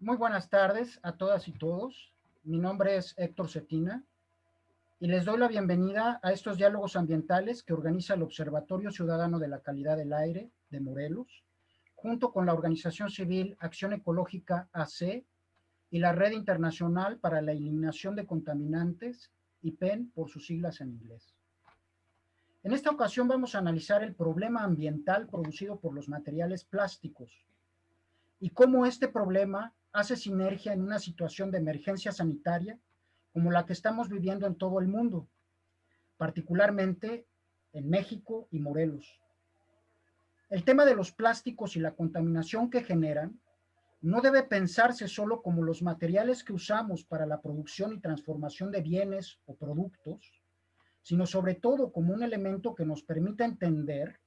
Muy buenas tardes a todas y todos. Mi nombre es Héctor Cetina y les doy la bienvenida a estos diálogos ambientales que organiza el Observatorio Ciudadano de la Calidad del Aire de Morelos, junto con la organización civil Acción Ecológica AC y la Red Internacional para la Eliminación de Contaminantes, IPEN por sus siglas en inglés. En esta ocasión vamos a analizar el problema ambiental producido por los materiales plásticos y cómo este problema hace sinergia en una situación de emergencia sanitaria como la que estamos viviendo en todo el mundo, particularmente en México y Morelos. El tema de los plásticos y la contaminación que generan no debe pensarse solo como los materiales que usamos para la producción y transformación de bienes o productos, sino sobre todo como un elemento que nos permita entender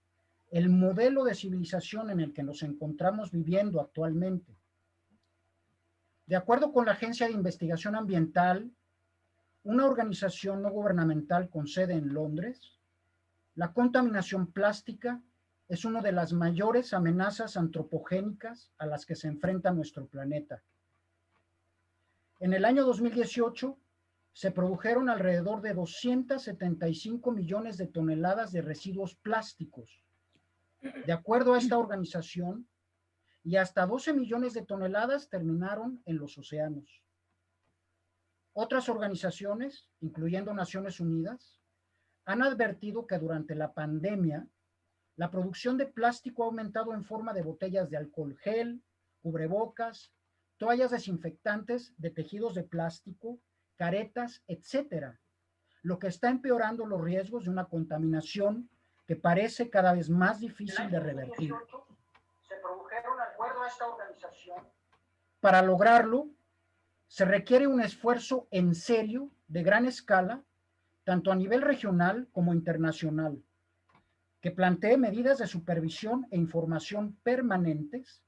el modelo de civilización en el que nos encontramos viviendo actualmente. De acuerdo con la Agencia de Investigación Ambiental, una organización no gubernamental con sede en Londres, la contaminación plástica es una de las mayores amenazas antropogénicas a las que se enfrenta nuestro planeta. En el año 2018 se produjeron alrededor de 275 millones de toneladas de residuos plásticos. De acuerdo a esta organización, y hasta 12 millones de toneladas terminaron en los océanos. Otras organizaciones, incluyendo Naciones Unidas, han advertido que durante la pandemia, la producción de plástico ha aumentado en forma de botellas de alcohol gel, cubrebocas, toallas desinfectantes de tejidos de plástico, caretas, etcétera, lo que está empeorando los riesgos de una contaminación que parece cada vez más difícil de revertir. Se produjeron, de acuerdo a esta organización, para lograrlo, se requiere un esfuerzo en serio, de gran escala, tanto a nivel regional como internacional, que plantee medidas de supervisión e información permanentes,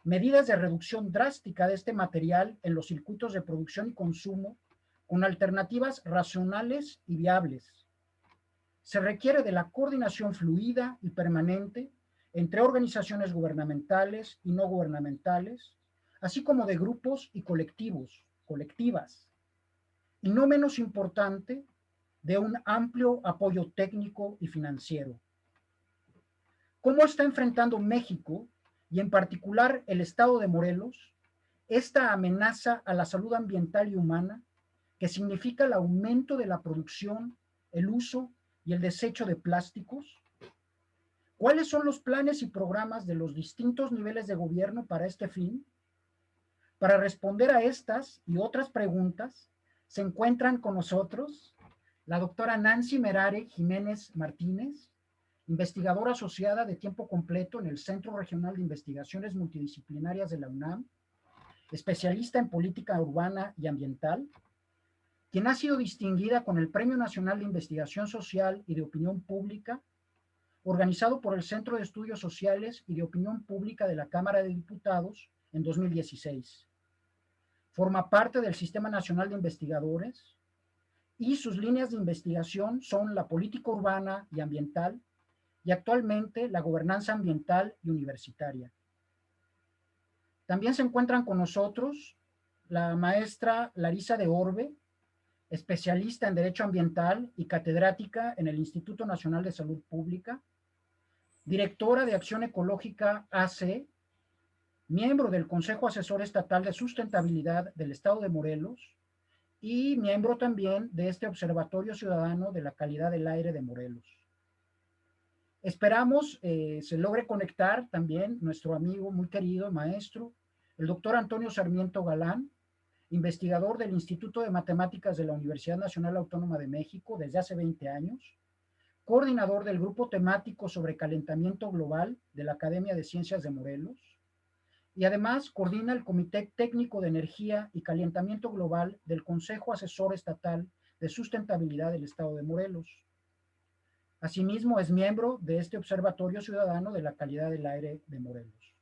medidas de reducción drástica de este material en los circuitos de producción y consumo, con alternativas racionales y viables. Se requiere de la coordinación fluida y permanente entre organizaciones gubernamentales y no gubernamentales, así como de grupos y colectivas, y no menos importante, de un amplio apoyo técnico y financiero. ¿Cómo está enfrentando México, y en particular el estado de Morelos, esta amenaza a la salud ambiental y humana que significa el aumento de la producción, el uso y el desecho de plásticos? ¿Cuáles son los planes y programas de los distintos niveles de gobierno para este fin? Para responder a estas y otras preguntas, se encuentran con nosotros la doctora Nancy Merare Jiménez Martínez, investigadora asociada de tiempo completo en el Centro Regional de Investigaciones Multidisciplinarias de la UNAM, especialista en política urbana y ambiental, quien ha sido distinguida con el Premio Nacional de Investigación Social y de Opinión Pública, organizado por el Centro de Estudios Sociales y de Opinión Pública de la Cámara de Diputados en 2016. Forma parte del Sistema Nacional de Investigadores y sus líneas de investigación son la política urbana y ambiental y actualmente la gobernanza ambiental y universitaria. También se encuentran con nosotros la maestra Larisa de Orbe, especialista en Derecho Ambiental y catedrática en el Instituto Nacional de Salud Pública, directora de Acción Ecológica AC, miembro del Consejo Asesor Estatal de Sustentabilidad del Estado de Morelos y miembro también de este Observatorio Ciudadano de la Calidad del Aire de Morelos. Esperamos se logre conectar también nuestro amigo muy querido, maestro, el doctor Antonio Sarmiento Galán, investigador del Instituto de Matemáticas de la Universidad Nacional Autónoma de México desde hace 20 años, coordinador del Grupo Temático sobre Calentamiento Global de la Academia de Ciencias de Morelos, y además coordina el Comité Técnico de Energía y Calentamiento Global del Consejo Asesor Estatal de Sustentabilidad del Estado de Morelos. Asimismo, es miembro de este Observatorio Ciudadano de la Calidad del Aire de Morelos.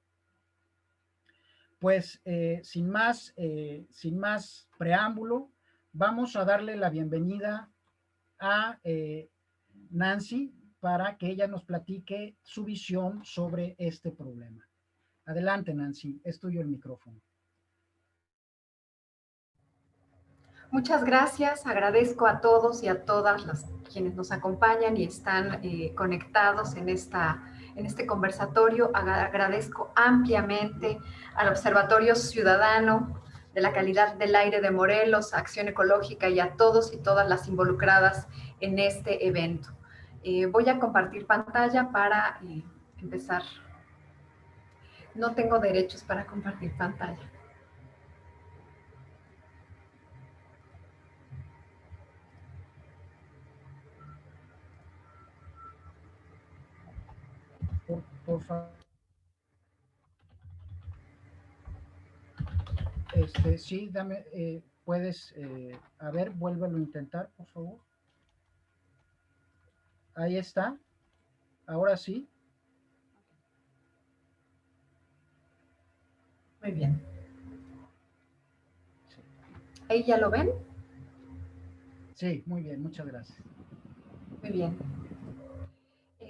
Pues sin más preámbulo, vamos a darle la bienvenida a Nancy para que ella nos platique su visión sobre este problema. Adelante, Nancy, es tuyo el micrófono. Muchas gracias, agradezco a todos y a todas las quienes nos acompañan y están conectados en este conversatorio. Agradezco ampliamente al Observatorio Ciudadano de la Calidad del Aire de Morelos, a Acción Ecológica y a todos y todas las involucradas en este evento. Voy a compartir pantalla para empezar. No tengo derechos para compartir pantalla. Por favor. Sí, dame, puedes, a ver, vuélvelo a intentar, por favor. Ahí está. Ahora sí. Muy bien. Sí, ¿Ahí ya lo ven? sí, muy bien, muchas gracias. Muy bien.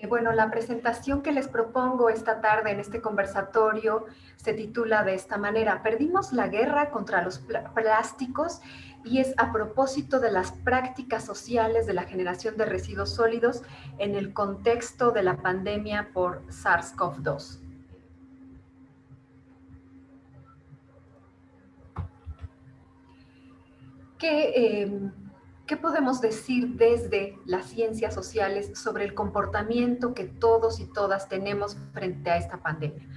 Bueno, la presentación que les propongo esta tarde en este conversatorio se titula de esta manera: Perdimos la guerra contra los plásticos, y es a propósito de las prácticas sociales de la generación de residuos sólidos en el contexto de la pandemia por SARS-CoV-2. ¿Qué podemos decir desde las ciencias sociales sobre el comportamiento que todos y todas tenemos frente a esta pandemia?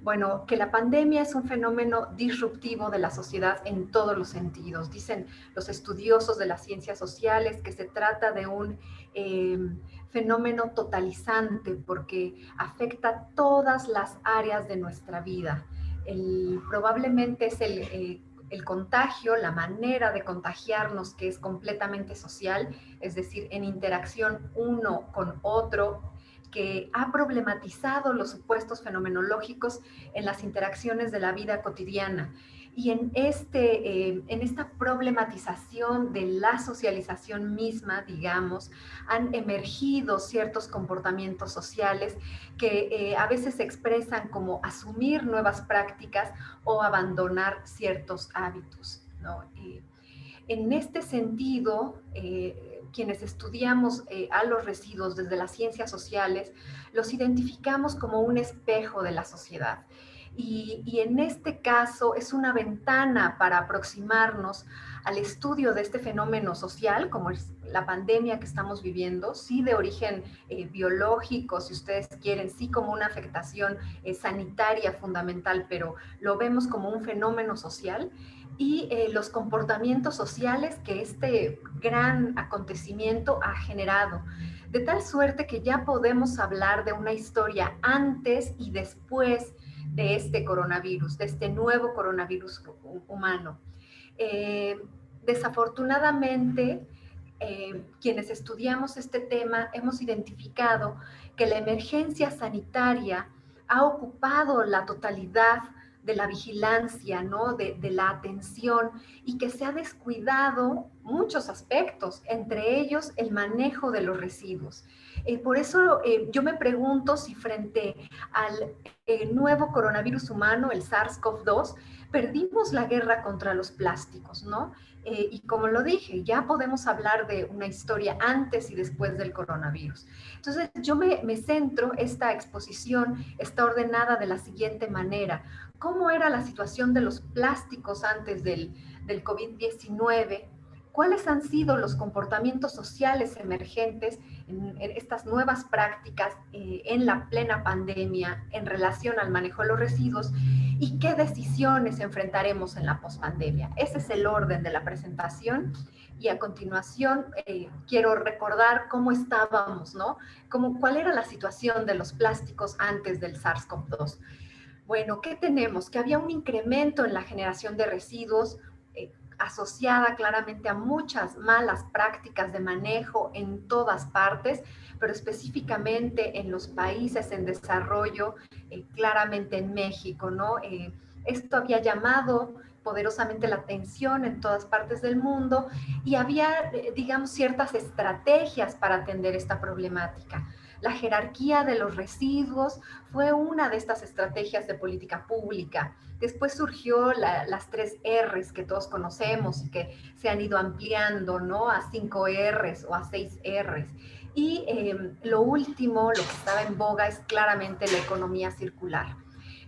Bueno, que la pandemia es un fenómeno disruptivo de la sociedad en todos los sentidos. Dicen los estudiosos de las ciencias sociales que se trata de un fenómeno totalizante porque afecta todas las áreas de nuestra vida. Probablemente es el contagio, la manera de contagiarnos que es completamente social, es decir, en interacción uno con otro, que ha problematizado los supuestos fenomenológicos en las interacciones de la vida cotidiana. Y en esta problematización de la socialización misma, digamos, han emergido ciertos comportamientos sociales que a veces se expresan como asumir nuevas prácticas o abandonar ciertos hábitos, ¿no? En este sentido, quienes estudiamos a los residuos desde las ciencias sociales, los identificamos como un espejo de la sociedad. Y en este caso es una ventana para aproximarnos al estudio de este fenómeno social, como es la pandemia que estamos viviendo, sí de origen biológico, si ustedes quieren, sí como una afectación sanitaria fundamental, pero lo vemos como un fenómeno social, y los comportamientos sociales que este gran acontecimiento ha generado. De tal suerte que ya podemos hablar de una historia antes y después de este coronavirus, de este nuevo coronavirus humano. Eh, Desafortunadamente, quienes estudiamos este tema hemos identificado que la emergencia sanitaria ha ocupado la totalidad de la vigilancia, ¿no? De la atención, y que se ha descuidado muchos aspectos, entre ellos el manejo de los residuos. Por eso yo me pregunto si frente al nuevo coronavirus humano, el SARS-CoV-2, perdimos la guerra contra los plásticos, ¿no? Y como lo dije, ya podemos hablar de una historia antes y después del coronavirus. Entonces, yo me centro, esta exposición está ordenada de la siguiente manera: ¿cómo era la situación de los plásticos antes del COVID-19? ¿Cuáles han sido los comportamientos sociales emergentes en estas nuevas prácticas en la plena pandemia en relación al manejo de los residuos? ¿Y qué decisiones enfrentaremos en la pospandemia? Ese es el orden de la presentación. Y a continuación quiero recordar cómo estábamos, ¿no? ¿Cuál era la situación de los plásticos antes del SARS-CoV-2? Bueno, ¿qué tenemos? Que había un incremento en la generación de residuos asociada claramente a muchas malas prácticas de manejo en todas partes, pero específicamente en los países en desarrollo, claramente en México, ¿no? Esto había llamado poderosamente la atención en todas partes del mundo y había, digamos, ciertas estrategias para atender esta problemática. La jerarquía de los residuos fue una de estas estrategias de política pública. Después surgió las 3 Rs que todos conocemos y que se han ido ampliando, ¿no? A 5 Rs o a 6 Rs. Y lo último, lo que estaba en boga, es claramente la economía circular.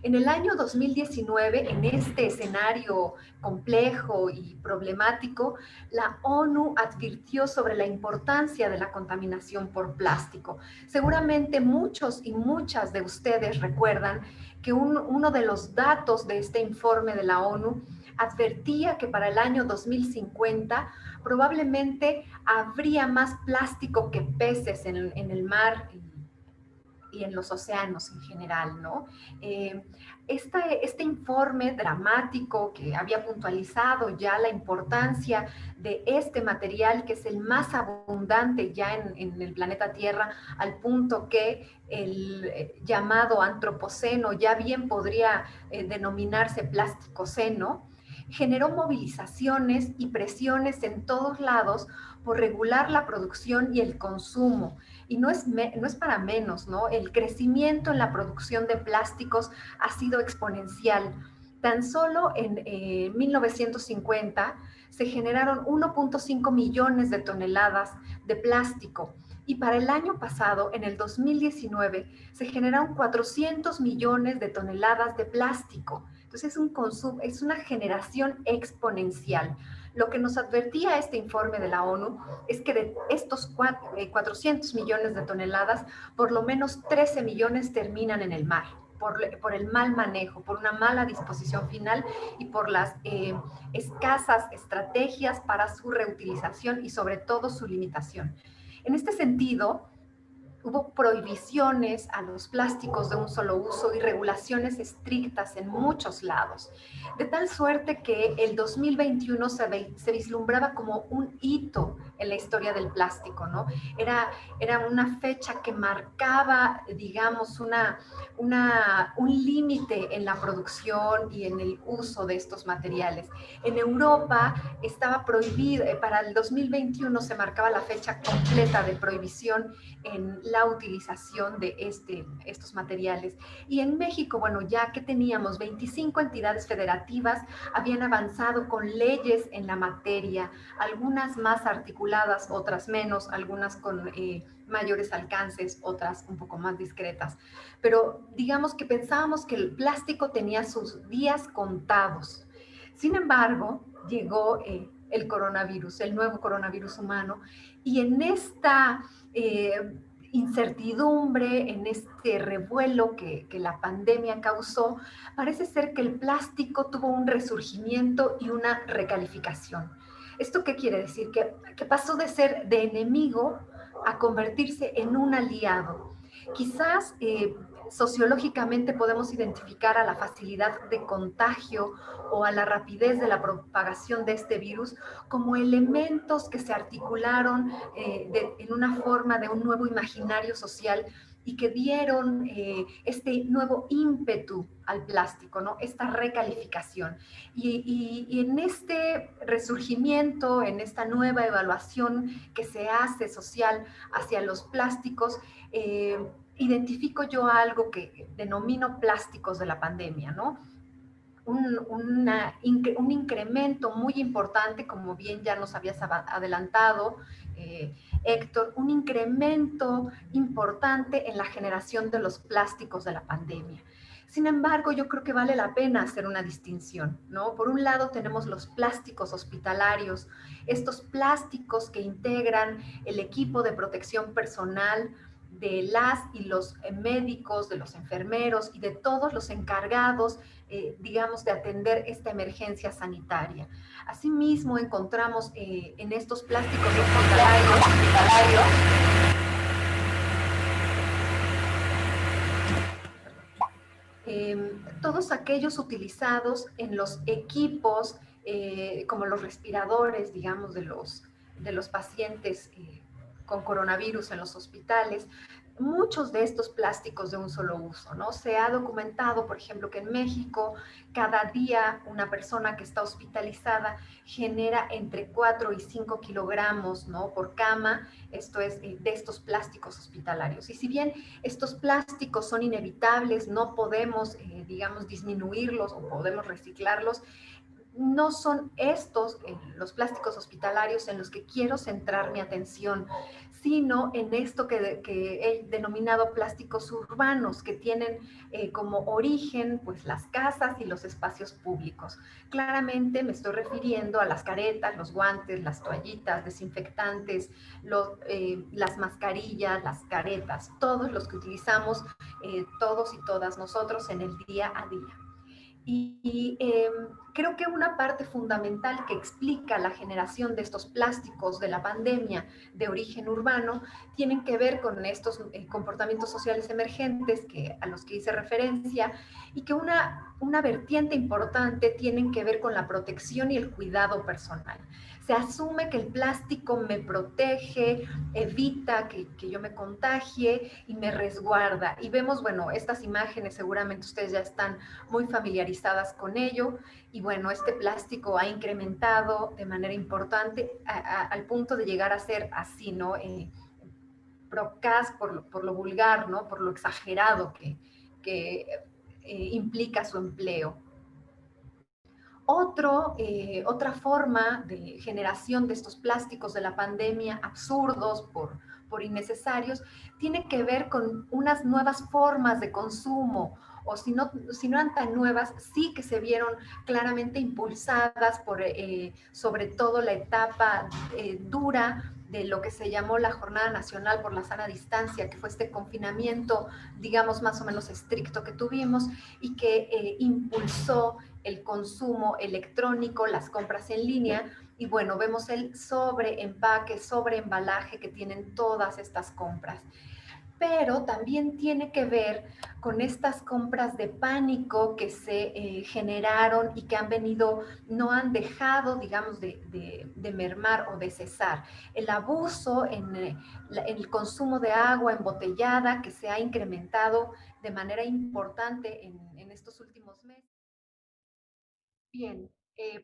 En el año 2019, en este escenario complejo y problemático, la ONU advirtió sobre la importancia de la contaminación por plástico. Seguramente muchos y muchas de ustedes recuerdan que uno de los datos de este informe de la ONU advertía que para el año 2050 probablemente habría más plástico que peces en el mar y en los océanos en general, ¿no? Este informe dramático que había puntualizado ya la importancia de este material, que es el más abundante ya en el planeta Tierra, al punto que el llamado antropoceno ya bien podría denominarse plasticoceno, generó movilizaciones y presiones en todos lados por regular la producción y el consumo. Y no es para menos, ¿no? El crecimiento en la producción de plásticos ha sido exponencial. Tan solo en 1950 se generaron 1.5 millones de toneladas de plástico. Y para el año pasado, en el 2019, se generaron 400 millones de toneladas de plástico. Entonces es una generación exponencial. Lo que nos advertía este informe de la ONU es que de estos 400 millones de toneladas, por lo menos 13 millones terminan en el mar, por el mal manejo, por una mala disposición final y por las escasas estrategias para su reutilización y sobre todo su limitación. En este sentido, hubo prohibiciones a los plásticos de un solo uso y regulaciones estrictas en muchos lados, de tal suerte que el 2021 se vislumbraba como un hito en la historia del plástico, ¿no? Era una fecha que marcaba, digamos, un límite en la producción y en el uso de estos materiales. En Europa estaba prohibido, para el 2021 se marcaba la fecha completa de prohibición en la utilización de estos materiales. Y en México, bueno, ya que teníamos 25 entidades federativas, habían avanzado con leyes en la materia, algunas más articuladas, otras menos, algunas con mayores alcances, otras un poco más discretas. Pero digamos que pensábamos que el plástico tenía sus días contados. Sin embargo, llegó el coronavirus, el nuevo coronavirus humano, y en esta incertidumbre, en este revuelo que la pandemia causó, parece ser que el plástico tuvo un resurgimiento y una recalificación. ¿Esto qué quiere decir? Que pasó de ser de enemigo a convertirse en un aliado. Quizás sociológicamente podemos identificar a la facilidad de contagio o a la rapidez de la propagación de este virus como elementos que se articularon en una forma de un nuevo imaginario social y que dieron este nuevo ímpetu al plástico, ¿no? Esta recalificación. Y en este resurgimiento, en esta nueva evaluación que se hace social hacia los plásticos, identifico yo algo que denomino plásticos de la pandemia, ¿no? Un incremento muy importante, como bien ya nos habías adelantado, Héctor, un incremento importante en la generación de los plásticos de la pandemia. Sin embargo, yo creo que vale la pena hacer una distinción, ¿no? Por un lado tenemos los plásticos hospitalarios, estos plásticos que integran el equipo de protección personal de las y los médicos, de los enfermeros y de todos los encargados, digamos, de atender esta emergencia sanitaria. Asimismo, encontramos en estos plásticos hospitalarios todos aquellos utilizados en los equipos, como los respiradores, digamos, de los pacientes con coronavirus en los hospitales, muchos de estos plásticos de un solo uso, ¿no? Se ha documentado, por ejemplo, que en México cada día una persona que está hospitalizada genera entre 4 y 5 kilogramos, ¿no? Por cama, esto es de estos plásticos hospitalarios. Y si bien estos plásticos son inevitables, no podemos, digamos, disminuirlos o podemos reciclarlos, no son estos, los plásticos hospitalarios, en los que quiero centrar mi atención, sino en esto que he denominado plásticos urbanos, que tienen como origen pues las casas y los espacios públicos. Claramente me estoy refiriendo a las caretas, los guantes, las toallitas, desinfectantes, las mascarillas, las caretas, todos los que utilizamos todos y todas nosotros en el día a día. Y creo que una parte fundamental que explica la generación de estos plásticos de la pandemia de origen urbano tienen que ver con estos comportamientos sociales emergentes a los que hice referencia, y que una vertiente importante tienen que ver con la protección y el cuidado personal. Se asume que el plástico me protege, evita que yo me contagie y me resguarda. Y vemos, bueno, estas imágenes, seguramente ustedes ya están muy familiarizadas con ello, y bueno, este plástico ha incrementado de manera importante al punto de llegar a ser así, ¿no? Procas por lo vulgar, ¿no? Por lo exagerado que implica su empleo. Otra forma de generación de estos plásticos de la pandemia, absurdos por innecesarios, tiene que ver con unas nuevas formas de consumo, o si no eran tan nuevas, sí que se vieron claramente impulsadas por sobre todo la etapa dura de lo que se llamó la Jornada Nacional por la Sana Distancia, que fue este confinamiento, digamos, más o menos estricto que tuvimos, y que impulsó el consumo electrónico, las compras en línea, y bueno, vemos el sobreempaque, sobreembalaje que tienen todas estas compras. Pero también tiene que ver con estas compras de pánico que se generaron y que han venido, no han dejado, digamos, de mermar o de cesar. El abuso en el consumo de agua embotellada, que se ha incrementado de manera importante en estos últimos meses. Bien,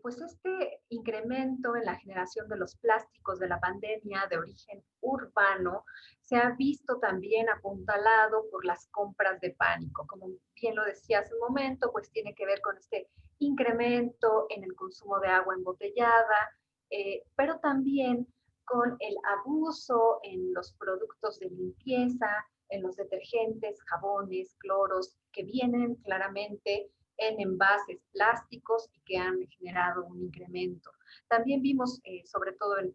pues este incremento en la generación de los plásticos de la pandemia de origen urbano se ha visto también apuntalado por las compras de pánico. Como bien lo decía hace un momento, pues tiene que ver con este incremento en el consumo de agua embotellada, pero también con el abuso en los productos de limpieza, en los detergentes, jabones, cloros, que vienen claramente en envases plásticos y que han generado un incremento. También vimos, sobre todo en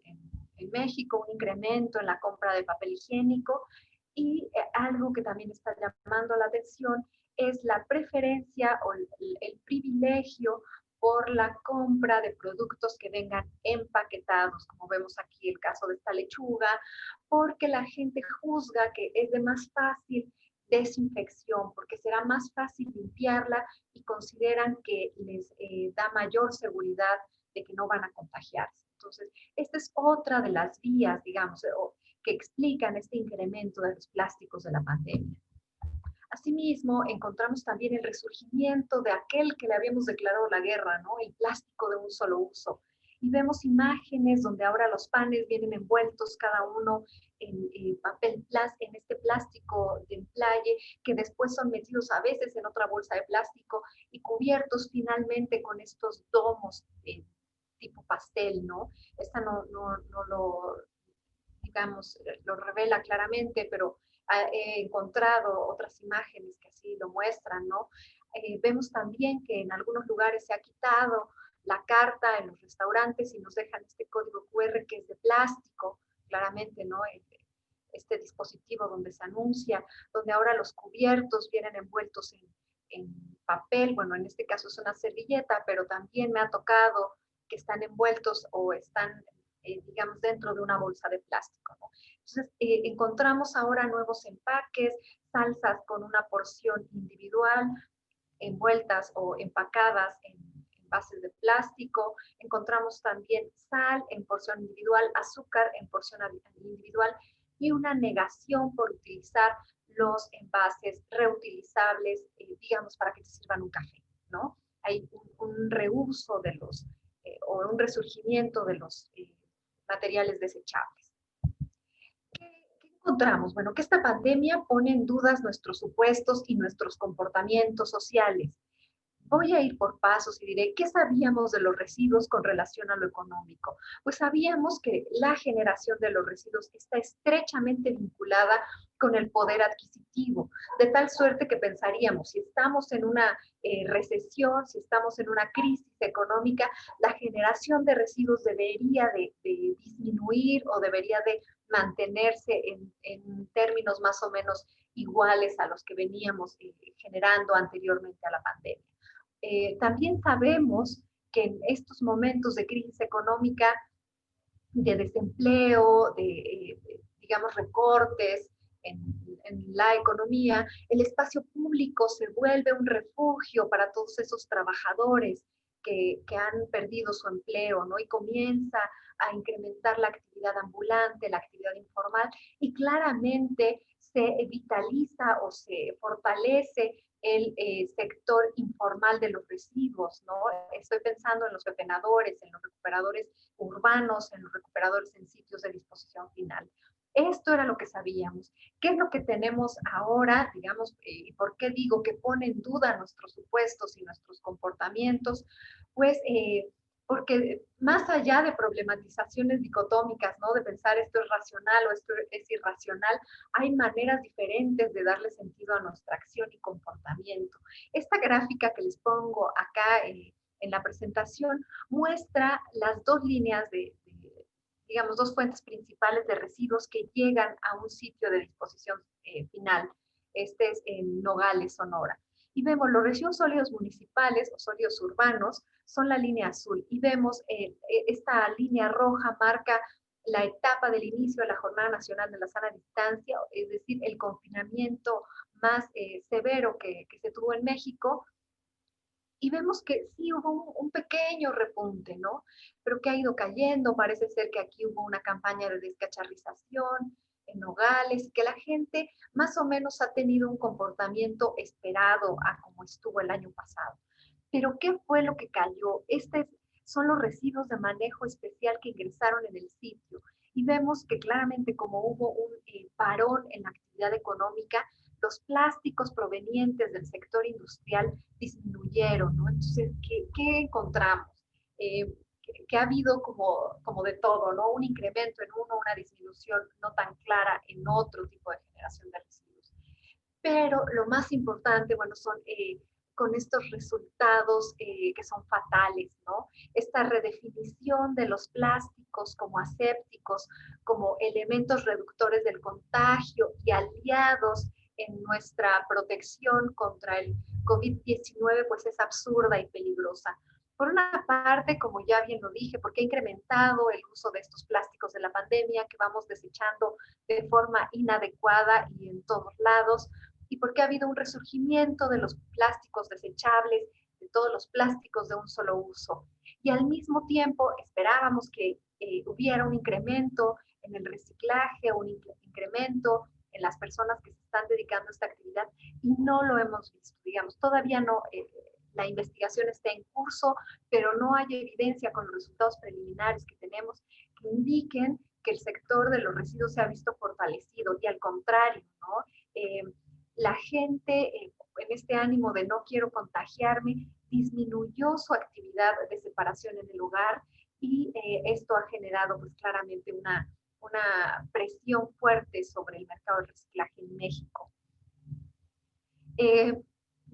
México, un incremento en la compra de papel higiénico, y algo que también está llamando la atención es la preferencia o el privilegio por la compra de productos que vengan empaquetados, como vemos aquí el caso de esta lechuga, porque la gente juzga que es de más fácil desinfección, porque será más fácil limpiarla, y consideran que les da mayor seguridad de que no van a contagiarse. Entonces, esta es otra de las vías, digamos, que explican este incremento de los plásticos de la pandemia. Asimismo, encontramos también el resurgimiento de aquel que le habíamos declarado la guerra, ¿no? El plástico de un solo uso. Y vemos imágenes donde ahora los panes vienen envueltos cada uno en papel en este plástico de emplaye, que después son metidos a veces en otra bolsa de plástico y cubiertos finalmente con estos domos tipo pastel, ¿no? Esta no lo, digamos, lo revela claramente, pero he encontrado otras imágenes que así lo muestran, ¿no? Vemos también que en algunos lugares se ha quitado la carta en los restaurantes y nos dejan este código QR que es de plástico, claramente, ¿no? Este dispositivo donde se anuncia, donde ahora los cubiertos vienen envueltos en papel, bueno, en este caso es una servilleta, pero también me ha tocado que están envueltos o están digamos, dentro de una bolsa de plástico, ¿no? Entonces, encontramos ahora nuevos empaques, salsas con una porción individual, envueltas o empacadas en envases de plástico. Encontramos también sal en porción individual, azúcar en porción individual, y una negación por utilizar los envases reutilizables, digamos, para que te sirvan un café, ¿no? Hay un reuso de los, o un resurgimiento de los materiales desechables. ¿Qué encontramos? Bueno, que esta pandemia pone en dudas nuestros supuestos y nuestros comportamientos sociales. Voy a ir por pasos y diré, ¿qué sabíamos de los residuos con relación a lo económico? Pues sabíamos que la generación de los residuos está estrechamente vinculada con el poder adquisitivo, de tal suerte que pensaríamos, si estamos en una recesión, si estamos en una crisis económica, la generación de residuos debería de disminuir o debería de mantenerse en términos más o menos iguales a los que veníamos generando anteriormente a la pandemia. También sabemos que en estos momentos de crisis económica, de desempleo, digamos, recortes en la economía, el espacio público se vuelve un refugio para todos esos trabajadores que han perdido su empleo, ¿no? Y comienza a incrementar la actividad ambulante, la actividad informal, y claramente se vitaliza o se fortalece el sector informal de los residuos, ¿no? Estoy pensando en los pepenadores, en los recuperadores urbanos, en los recuperadores en sitios de disposición final. Esto era lo que sabíamos. ¿Qué es lo que tenemos ahora, digamos, y por qué digo que pone en duda nuestros supuestos y nuestros comportamientos? Pues porque más allá de problematizaciones dicotómicas, ¿no? De pensar esto es racional o esto es irracional, hay maneras diferentes de darle sentido a nuestra acción y comportamiento. Esta gráfica que les pongo acá en la presentación muestra las dos líneas digamos, dos fuentes principales de residuos que llegan a un sitio de disposición final. Este es en Nogales, Sonora. Y vemos los residuos sólidos municipales o sólidos urbanos son la línea azul. Y vemos esta línea roja marca la etapa del inicio de la Jornada Nacional de la Sana Distancia, es decir, el confinamiento más severo que se tuvo en México, y vemos que sí hubo un pequeño repunte, ¿no? Pero que ha ido cayendo, parece ser que aquí hubo una campaña de descacharrización en Nogales, y que la gente más o menos ha tenido un comportamiento esperado a como estuvo el año pasado. Pero ¿qué fue lo que cayó? Son los residuos de manejo especial que ingresaron en el sitio. Y vemos que claramente como hubo un parón en la actividad económica, los plásticos provenientes del sector industrial disminuyeron, ¿no? Entonces, ¿qué encontramos? Que ha habido como de todo, ¿no? Un incremento en uno, una disminución no tan clara en otro tipo de generación de residuos. Pero lo más importante, bueno, son con estos resultados que son fatales, ¿no? Esta redefinición de los plásticos como asépticos, como elementos reductores del contagio y aliados en nuestra protección contra el COVID-19, pues es absurda y peligrosa. Por una parte, como ya bien lo dije, porque ha incrementado el uso de estos plásticos de la pandemia que vamos desechando de forma inadecuada y en todos lados, y porque ha habido un resurgimiento de los plásticos desechables, de todos los plásticos de un solo uso. Y al mismo tiempo esperábamos que hubiera un incremento en el reciclaje, un incremento en las personas que se están dedicando a esta actividad, y no lo hemos visto, digamos, todavía no, la investigación está en curso, pero no hay evidencia con los resultados preliminares que tenemos que indiquen que el sector de los residuos se ha visto fortalecido, y al contrario, ¿no? La gente en este ánimo de no quiero contagiarme, disminuyó su actividad de separación en el hogar, y esto ha generado pues claramente una presión fuerte sobre el mercado del reciclaje en México.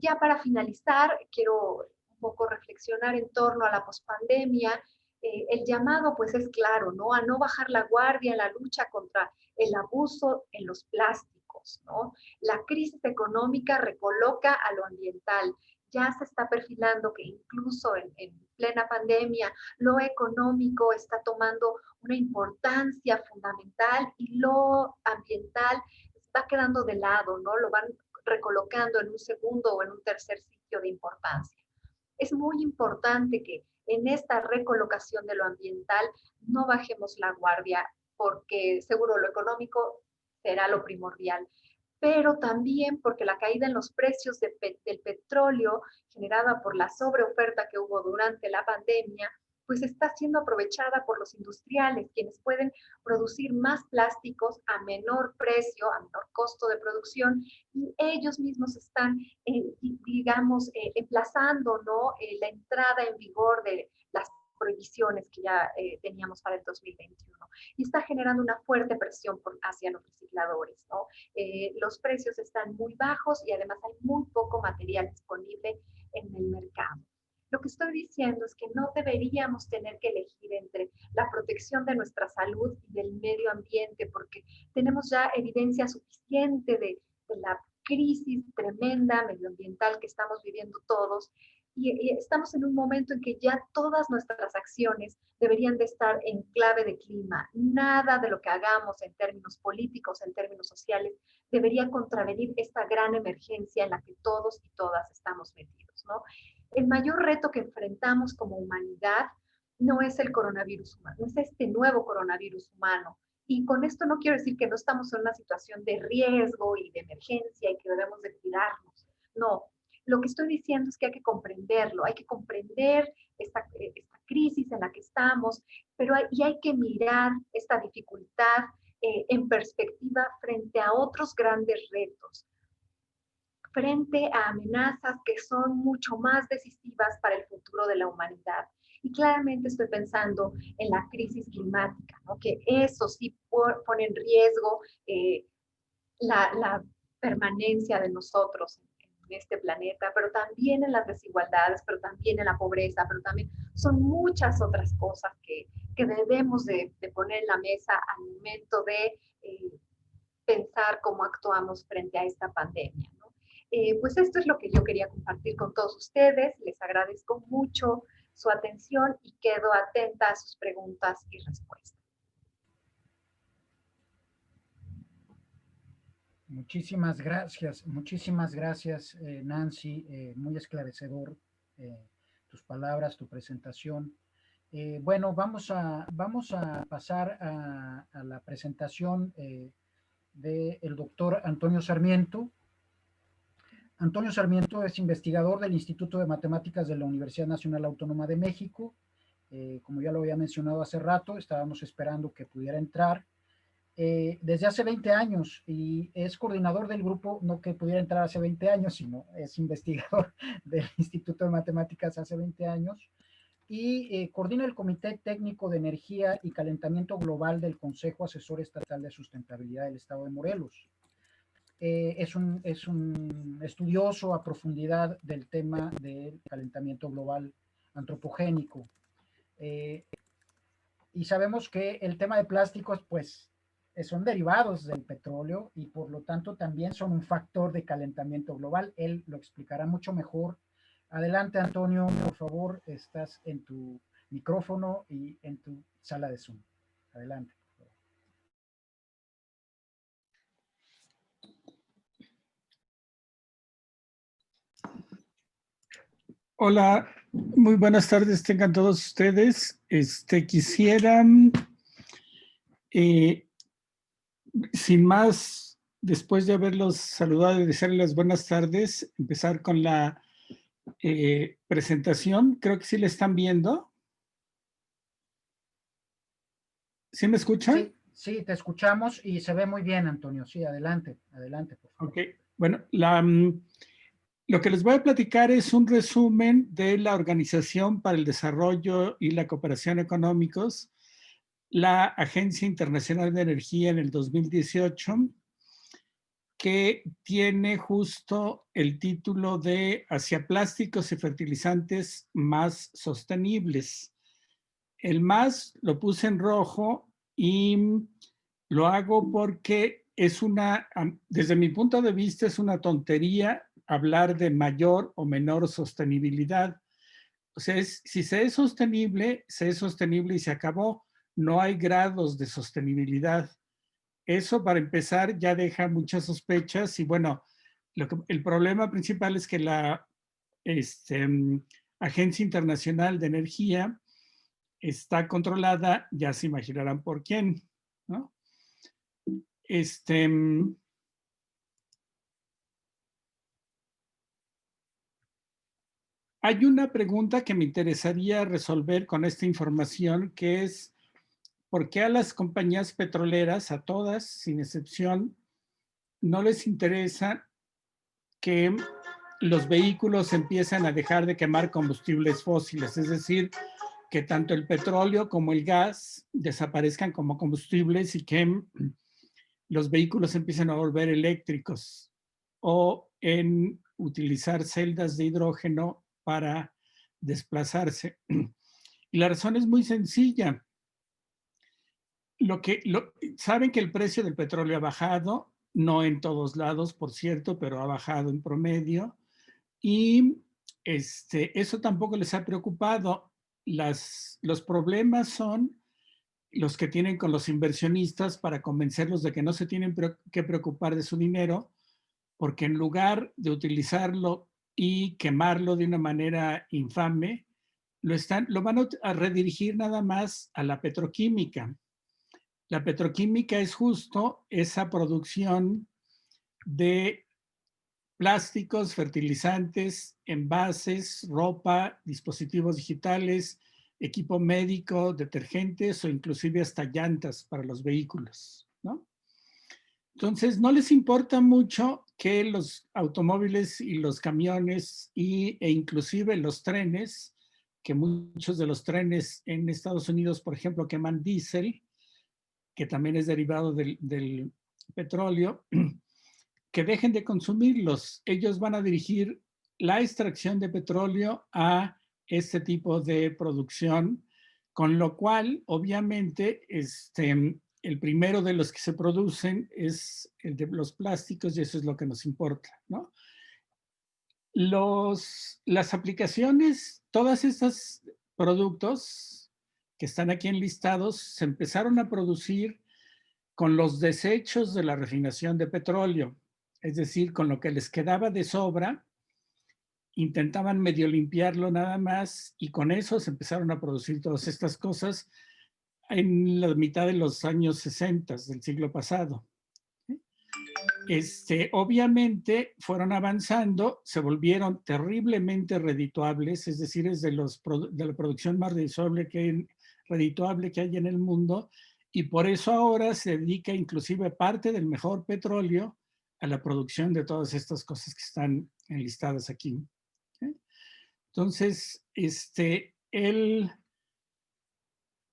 Ya para finalizar, quiero un poco reflexionar en torno a la pospandemia. El llamado pues es claro, ¿no? A no bajar la guardia en la lucha contra el abuso en los plásticos, ¿no? La crisis económica recoloca a lo ambiental. Ya se está perfilando que incluso en plena pandemia lo económico está tomando una importancia fundamental, y lo ambiental va quedando de lado, ¿no? Lo van recolocando en un segundo o en un tercer sitio de importancia. Es muy importante que en esta recolocación de lo ambiental no bajemos la guardia, porque seguro lo económico será lo primordial, pero también porque la caída en los precios del petróleo generada por la sobreoferta que hubo durante la pandemia, pues está siendo aprovechada por los industriales, quienes pueden producir más plásticos a menor precio, a menor costo de producción, y ellos mismos están, digamos, emplazando, ¿no? La entrada en vigor de las prohibiciones que ya teníamos para el 2021. Y está generando una fuerte presión hacia los recicladores, ¿no? Los precios están muy bajos y además hay muy poco material disponible en el mercado. Lo que estoy diciendo es que no deberíamos tener que elegir entre la protección de nuestra salud y del medio ambiente, porque tenemos ya evidencia suficiente de la crisis tremenda medioambiental que estamos viviendo todos, y estamos en un momento en que ya todas nuestras acciones deberían de estar en clave de clima. Nada de lo que hagamos en términos políticos, en términos sociales, debería contravenir esta gran emergencia en la que todos y todas estamos metidos, ¿no? El mayor reto que enfrentamos como humanidad no es el coronavirus humano, no es este nuevo coronavirus humano. Y con esto no quiero decir que no estamos en una situación de riesgo y de emergencia y que debemos de cuidarnos. No, lo que estoy diciendo es que hay que comprenderlo, hay que comprender esta crisis en la que estamos, pero hay que mirar esta dificultad en perspectiva frente a otros grandes retos, frente a amenazas que son mucho más decisivas para el futuro de la humanidad. Y claramente estoy pensando en la crisis climática, ¿no? Que eso sí pone en riesgo la permanencia de nosotros en este planeta, pero también en las desigualdades, pero también en la pobreza, pero también son muchas otras cosas que debemos de poner en la mesa al momento de pensar cómo actuamos frente a esta pandemia, ¿no? Pues esto es lo que yo quería compartir con todos ustedes. Les agradezco mucho su atención y quedo atenta a sus preguntas y respuestas. Muchísimas gracias Nancy, muy esclarecedor tus palabras, tu presentación. Bueno, vamos a pasar a la presentación del doctor Antonio Sarmiento. Antonio Sarmiento es investigador del Instituto de Matemáticas de la Universidad Nacional Autónoma de México. Como ya lo había mencionado hace rato, estábamos esperando que pudiera entrar. Desde hace 20 años y es coordinador del grupo, no que pudiera entrar hace 20 años, sino es investigador del Instituto de Matemáticas hace 20 años y coordina el Comité Técnico de Energía y Calentamiento Global del Consejo Asesor Estatal de Sustentabilidad del Estado de Morelos. Es un estudioso a profundidad del tema del calentamiento global antropogénico. Y sabemos que el tema de plásticos, pues, son derivados del petróleo y por lo tanto también son un factor de calentamiento global. Él lo explicará mucho mejor. Adelante, Antonio, por favor, estás en tu micrófono y en tu sala de Zoom. Adelante. Hola, muy buenas tardes tengan todos ustedes. Quisiera, sin más, después de haberlos saludado y desearles las buenas tardes, empezar con la presentación. Creo que sí la están viendo. ¿Sí me escuchan? Sí, sí, te escuchamos y se ve muy bien, Antonio. Sí, adelante, adelante, por favor. Ok, bueno, lo que les voy a platicar es un resumen de la Organización para el Desarrollo y la Cooperación Económicos, la Agencia Internacional de Energía en el 2018, que tiene justo el título de Hacia plásticos y fertilizantes más sostenibles. El más lo puse en rojo y lo hago porque es desde mi punto de vista, es una tontería hablar de mayor o menor sostenibilidad. O sea, si se es sostenible y se acabó. No hay grados de sostenibilidad. Eso, para empezar, ya deja muchas sospechas y bueno, el problema principal es que la Agencia Internacional de Energía está controlada, ya se imaginarán por quién, ¿no? Hay una pregunta que me interesaría resolver con esta información, que es ¿por qué a las compañías petroleras, a todas, sin excepción, no les interesa que los vehículos empiezan a dejar de quemar combustibles fósiles? Es decir, que tanto el petróleo como el gas desaparezcan como combustibles y que los vehículos empiecen a volver eléctricos o en utilizar celdas de hidrógeno para desplazarse. Y la razón es muy sencilla. Saben que el precio del petróleo ha bajado, no en todos lados, por cierto, pero ha bajado en promedio. Y eso tampoco les ha preocupado. Los problemas son los que tienen con los inversionistas para convencerlos de que no se tienen que preocupar de su dinero, porque en lugar de utilizarlo y quemarlo de una manera infame, lo van a redirigir nada más a la petroquímica. La petroquímica es justo esa producción de plásticos, fertilizantes, envases, ropa, dispositivos digitales, equipo médico, detergentes o inclusive hasta llantas para los vehículos, ¿no? Entonces, no les importa mucho que los automóviles y los camiones e inclusive los trenes, que muchos de los trenes en Estados Unidos, por ejemplo, queman diésel, que también es derivado del petróleo, que dejen de consumirlos. Ellos van a dirigir la extracción de petróleo a este tipo de producción, con lo cual, obviamente, el primero de los que se producen es el de los plásticos y eso es lo que nos importa, ¿no? Las aplicaciones, todos estos productos que están aquí enlistados, se empezaron a producir con los desechos de la refinación de petróleo, es decir, con lo que les quedaba de sobra, intentaban medio limpiarlo nada más y con eso se empezaron a producir todas estas cosas en la mitad de los años 60 del siglo pasado. Obviamente fueron avanzando, se volvieron terriblemente redituables, es decir, es de la producción más redituable que hay en el mundo, y por eso ahora se dedica inclusive parte del mejor petróleo a la producción de todas estas cosas que están enlistadas aquí. Entonces,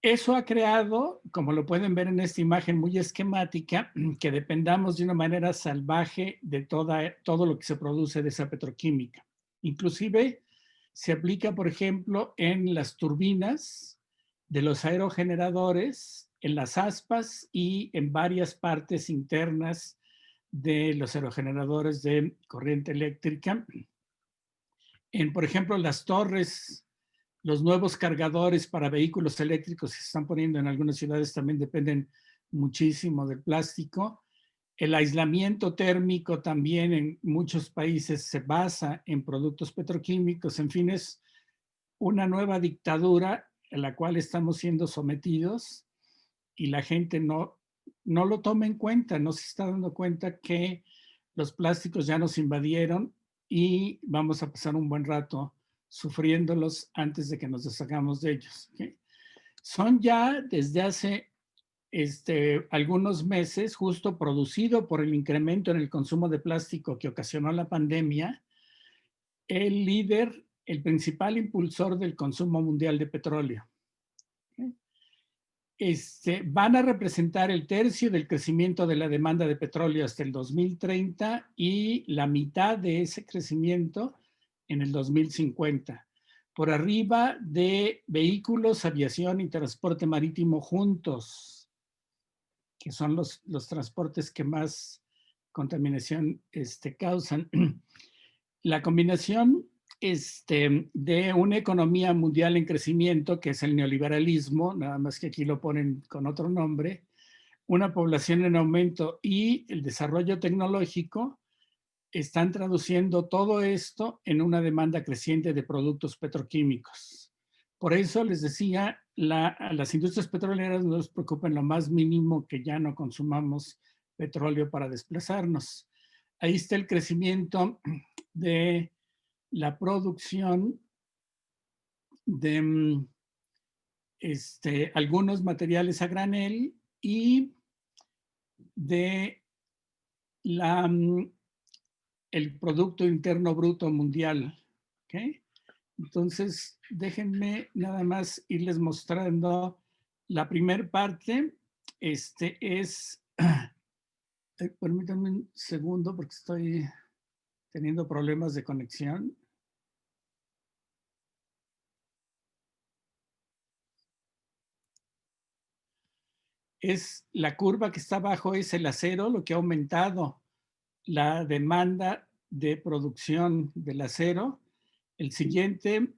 eso ha creado, como lo pueden ver en esta imagen muy esquemática, que dependamos de una manera salvaje de todo lo que se produce de esa petroquímica. Inclusive se aplica, por ejemplo, en las turbinas de los aerogeneradores, en las aspas y en varias partes internas de los aerogeneradores de corriente eléctrica. Por ejemplo, las torres, los nuevos cargadores para vehículos eléctricos que se están poniendo en algunas ciudades también dependen muchísimo del plástico. El aislamiento térmico también en muchos países se basa en productos petroquímicos. En fin, es una nueva dictadura a la cual estamos siendo sometidos y la gente no lo toma en cuenta, no se está dando cuenta que los plásticos ya nos invadieron y vamos a pasar un buen rato sufriéndolos antes de que nos deshagamos de ellos. ¿Okay? Son ya desde hace algunos meses, justo producido por el incremento en el consumo de plástico que ocasionó la pandemia, el líder, el principal impulsor del consumo mundial de petróleo. Van a representar el tercio del crecimiento de la demanda de petróleo hasta el 2030 y la mitad de ese crecimiento en el 2050, por arriba de vehículos, aviación y transporte marítimo juntos, que son los transportes que más contaminación causan. La combinación de una economía mundial en crecimiento, que es el neoliberalismo, nada más que aquí lo ponen con otro nombre, una población en aumento y el desarrollo tecnológico, están traduciendo todo esto en una demanda creciente de productos petroquímicos. Por eso les decía, a las industrias petroleras no les preocupa en lo más mínimo que ya no consumamos petróleo para desplazarnos. Ahí está el crecimiento de la producción de algunos materiales a granel y de el Producto Interno Bruto Mundial. ¿Okay? Entonces, déjenme nada más irles mostrando la primera parte. Permítanme un segundo porque estoy teniendo problemas de conexión. La curva que está abajo es el acero, lo que ha aumentado la demanda de producción del acero. El siguiente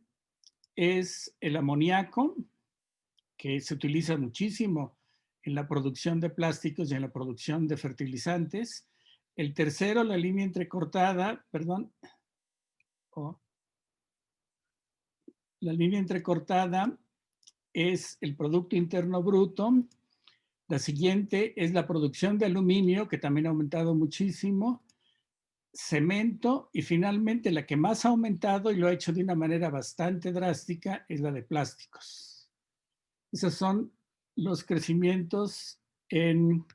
es el amoníaco, que se utiliza muchísimo en la producción de plásticos y en la producción de fertilizantes. El tercero, la línea entrecortada, la línea entrecortada es el Producto Interno Bruto. La siguiente es la producción de aluminio, que también ha aumentado muchísimo, cemento, y finalmente la que más ha aumentado y lo ha hecho de una manera bastante drástica es la de plásticos. Esos son los crecimientos en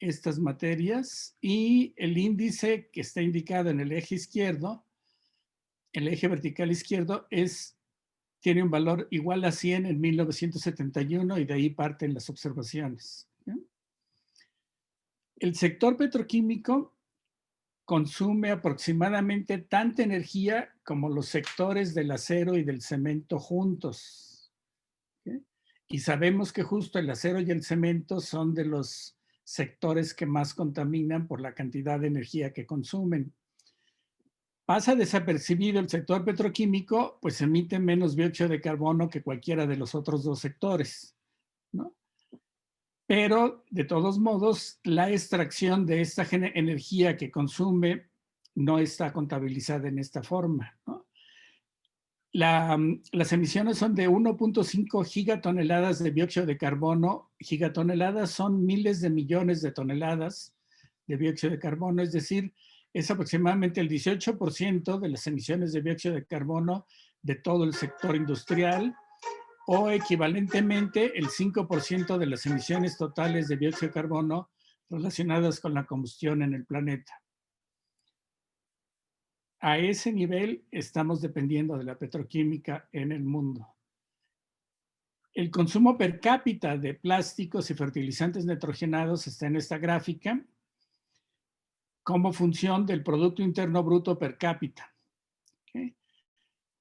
estas materias, y el índice que está indicado en el eje izquierdo, el eje vertical izquierdo, tiene un valor igual a 100 en 1971 y de ahí parten las observaciones. El sector petroquímico consume aproximadamente tanta energía como los sectores del acero y del cemento juntos. ¿Okay? Y sabemos que justo el acero y el cemento son de los sectores que más contaminan por la cantidad de energía que consumen. Pasa desapercibido el sector petroquímico, pues emite menos dióxido de carbono que cualquiera de los otros dos sectores, ¿no? Pero, de todos modos, la extracción de esta energía que consume no está contabilizada en esta forma, ¿no? Las emisiones son de 1.5 gigatoneladas de dióxido de carbono. Gigatoneladas son miles de millones de toneladas de dióxido de carbono, es decir, es aproximadamente el 18% de las emisiones de dióxido de carbono de todo el sector industrial, o equivalentemente el 5% de las emisiones totales de dióxido de carbono relacionadas con la combustión en el planeta. A ese nivel estamos dependiendo de la petroquímica en el mundo. El consumo per cápita de plásticos y fertilizantes nitrogenados está en esta gráfica como función del Producto Interno Bruto per cápita. ¿Okay?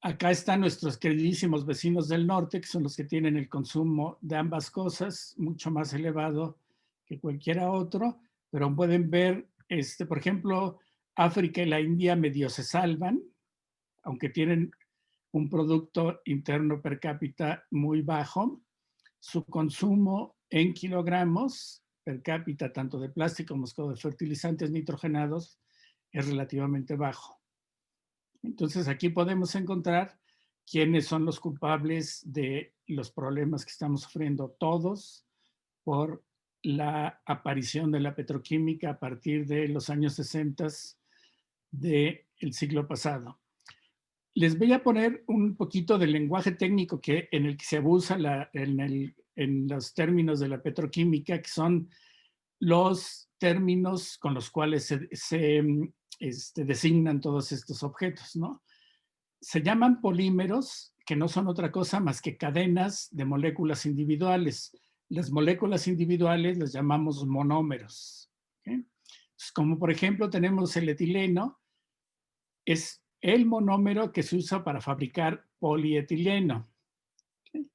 Acá están nuestros queridísimos vecinos del norte, que son los que tienen el consumo de ambas cosas, mucho más elevado que cualquiera otro, pero pueden ver, por ejemplo, África y la India medio se salvan, aunque tienen un Producto Interno per cápita muy bajo. Su consumo en kilogramos per cápita, tanto de plástico como de fertilizantes nitrogenados, es relativamente bajo. Entonces, aquí podemos encontrar quiénes son los culpables de los problemas que estamos sufriendo todos por la aparición de la petroquímica a partir de los años 60 del siglo pasado. Les voy a poner un poquito del lenguaje técnico en el que se abusa en los términos de la petroquímica, que son los términos con los cuales se designan todos estos objetos, ¿no? Se llaman polímeros, que no son otra cosa más que cadenas de moléculas individuales. Las moléculas individuales las llamamos monómeros. ¿Okay? Entonces, como por ejemplo tenemos el etileno, es el monómero que se usa para fabricar polietileno. ¿Okay?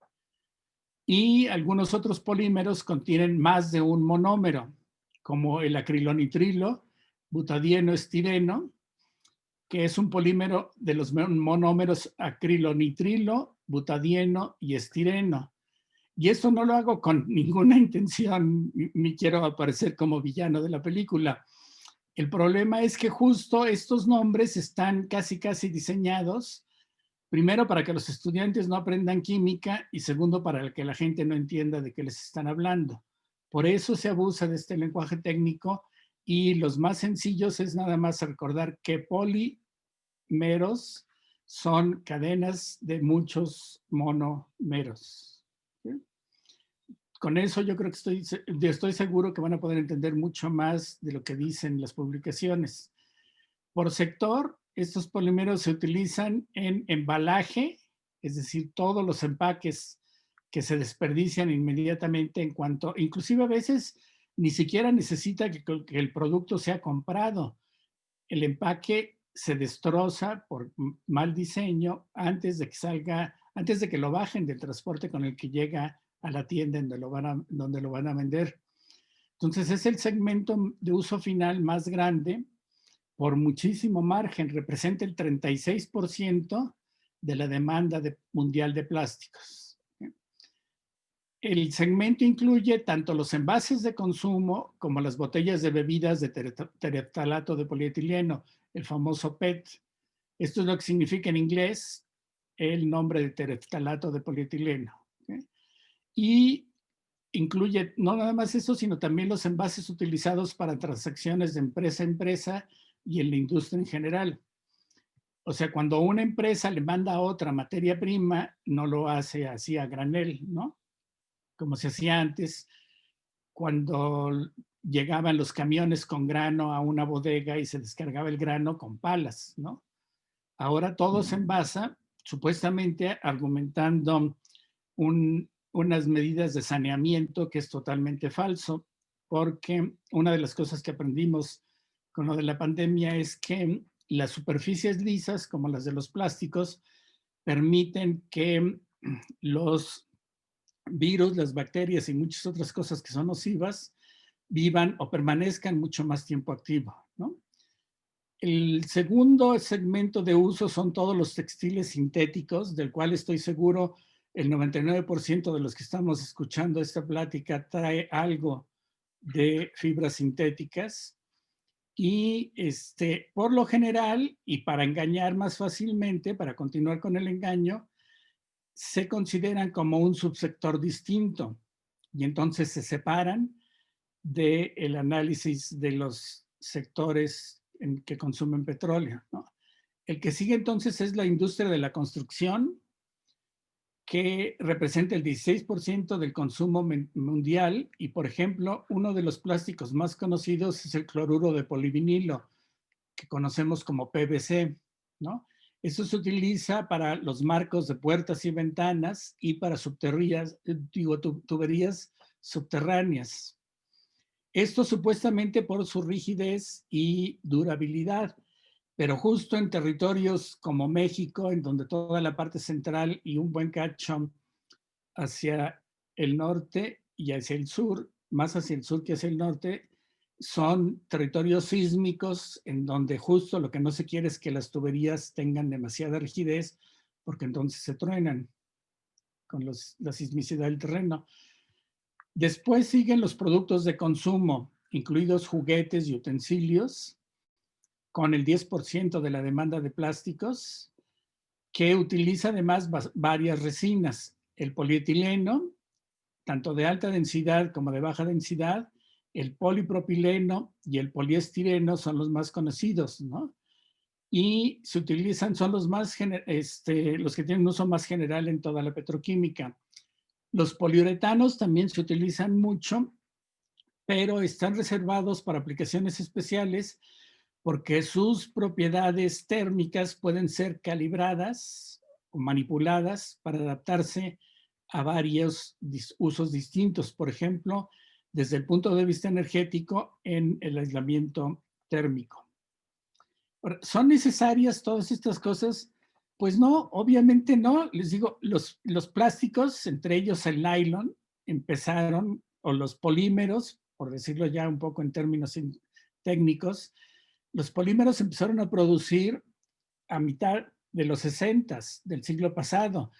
Y algunos otros polímeros contienen más de un monómero, como el acrilonitrilo, butadieno estireno, que es un polímero de los monómeros acrilonitrilo, butadieno y estireno. Y esto no lo hago con ninguna intención, ni quiero aparecer como villano de la película. El problema es que justo estos nombres están casi diseñados, primero para que los estudiantes no aprendan química y segundo para que la gente no entienda de qué les están hablando. Por eso se abusa de este lenguaje técnico Y los más sencillos es nada más recordar que polímeros son cadenas de muchos monómeros. ¿Sí? Con eso yo creo que estoy seguro que van a poder entender mucho más de lo que dicen las publicaciones. Por sector, estos polímeros se utilizan en embalaje, es decir, todos los empaques que se desperdician inmediatamente en cuanto, inclusive a veces ni siquiera necesita que el producto sea comprado. El empaque se destroza por mal diseño antes de que salga, antes de que lo bajen del transporte con el que llega a la tienda donde lo van a vender. Entonces es el segmento de uso final más grande por muchísimo margen, representa el 36% de la demanda mundial de plásticos. El segmento incluye tanto los envases de consumo como las botellas de bebidas de tereftalato de polietileno, el famoso PET. Esto es lo que significa en inglés el nombre de tereftalato de polietileno. Y incluye no nada más eso, sino también los envases utilizados para transacciones de empresa a empresa y en la industria en general. O sea, cuando una empresa le manda a otra materia prima, no lo hace así a granel, ¿no? Como se hacía antes, cuando llegaban los camiones con grano a una bodega y se descargaba el grano con palas, ¿no? Ahora todo se envasa, supuestamente argumentando unas medidas de saneamiento, que es totalmente falso, porque una de las cosas que aprendimos con lo de la pandemia es que las superficies lisas, como las de los plásticos, permiten que los virus, las bacterias y muchas otras cosas que son nocivas vivan o permanezcan mucho más tiempo activo, ¿no? El segundo segmento de uso son todos los textiles sintéticos, del cual estoy seguro el 99% de los que estamos escuchando esta plática trae algo de fibras sintéticas. Y por lo general, y para engañar más fácilmente, para continuar con el engaño, se consideran como un subsector distinto y entonces se separan del análisis de los sectores que consumen petróleo, ¿no? El que sigue entonces es la industria de la construcción, que representa el 16% del consumo mundial y, por ejemplo, uno de los plásticos más conocidos es el cloruro de polivinilo, que conocemos como PVC, ¿no? Eso se utiliza para los marcos de puertas y ventanas y para tuberías subterráneas. Esto supuestamente por su rigidez y durabilidad, pero justo en territorios como México, en donde toda la parte central y un buen cacho hacia el norte y hacia el sur, más hacia el sur que hacia el norte, son territorios sísmicos en donde justo lo que no se quiere es que las tuberías tengan demasiada rigidez, porque entonces se truenan con la sismicidad del terreno. Después siguen los productos de consumo, incluidos juguetes y utensilios, con el 10% de la demanda de plásticos, que utiliza además varias resinas. El polietileno, tanto de alta densidad como de baja densidad, el polipropileno y el poliestireno son los más conocidos, ¿no? Y se utilizan, son los los que tienen un uso más general en toda la petroquímica. Los poliuretanos también se utilizan mucho, pero están reservados para aplicaciones especiales porque sus propiedades térmicas pueden ser calibradas o manipuladas para adaptarse a varios usos distintos. Por ejemplo, desde el punto de vista energético en el aislamiento térmico. ¿Son necesarias todas estas cosas? Pues no, obviamente no. Les digo, los plásticos, entre ellos el nylon, empezaron, o los polímeros, por decirlo ya un poco en términos técnicos, los polímeros empezaron a producir a mitad de los 60s del siglo pasado.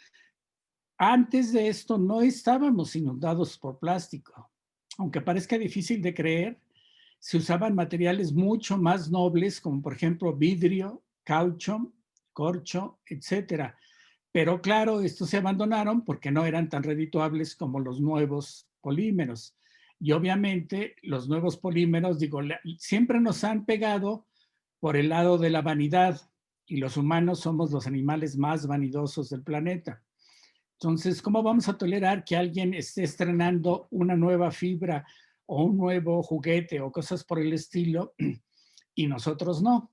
Antes de esto no estábamos inundados por plástico. Aunque parezca difícil de creer, se usaban materiales mucho más nobles, como por ejemplo vidrio, caucho, corcho, etcétera. Pero claro, estos se abandonaron porque no eran tan redituables como los nuevos polímeros. Y obviamente los nuevos polímeros, digo, siempre nos han pegado por el lado de la vanidad, y los humanos somos los animales más vanidosos del planeta. Entonces, ¿cómo vamos a tolerar que alguien esté estrenando una nueva fibra o un nuevo juguete o cosas por el estilo y nosotros no?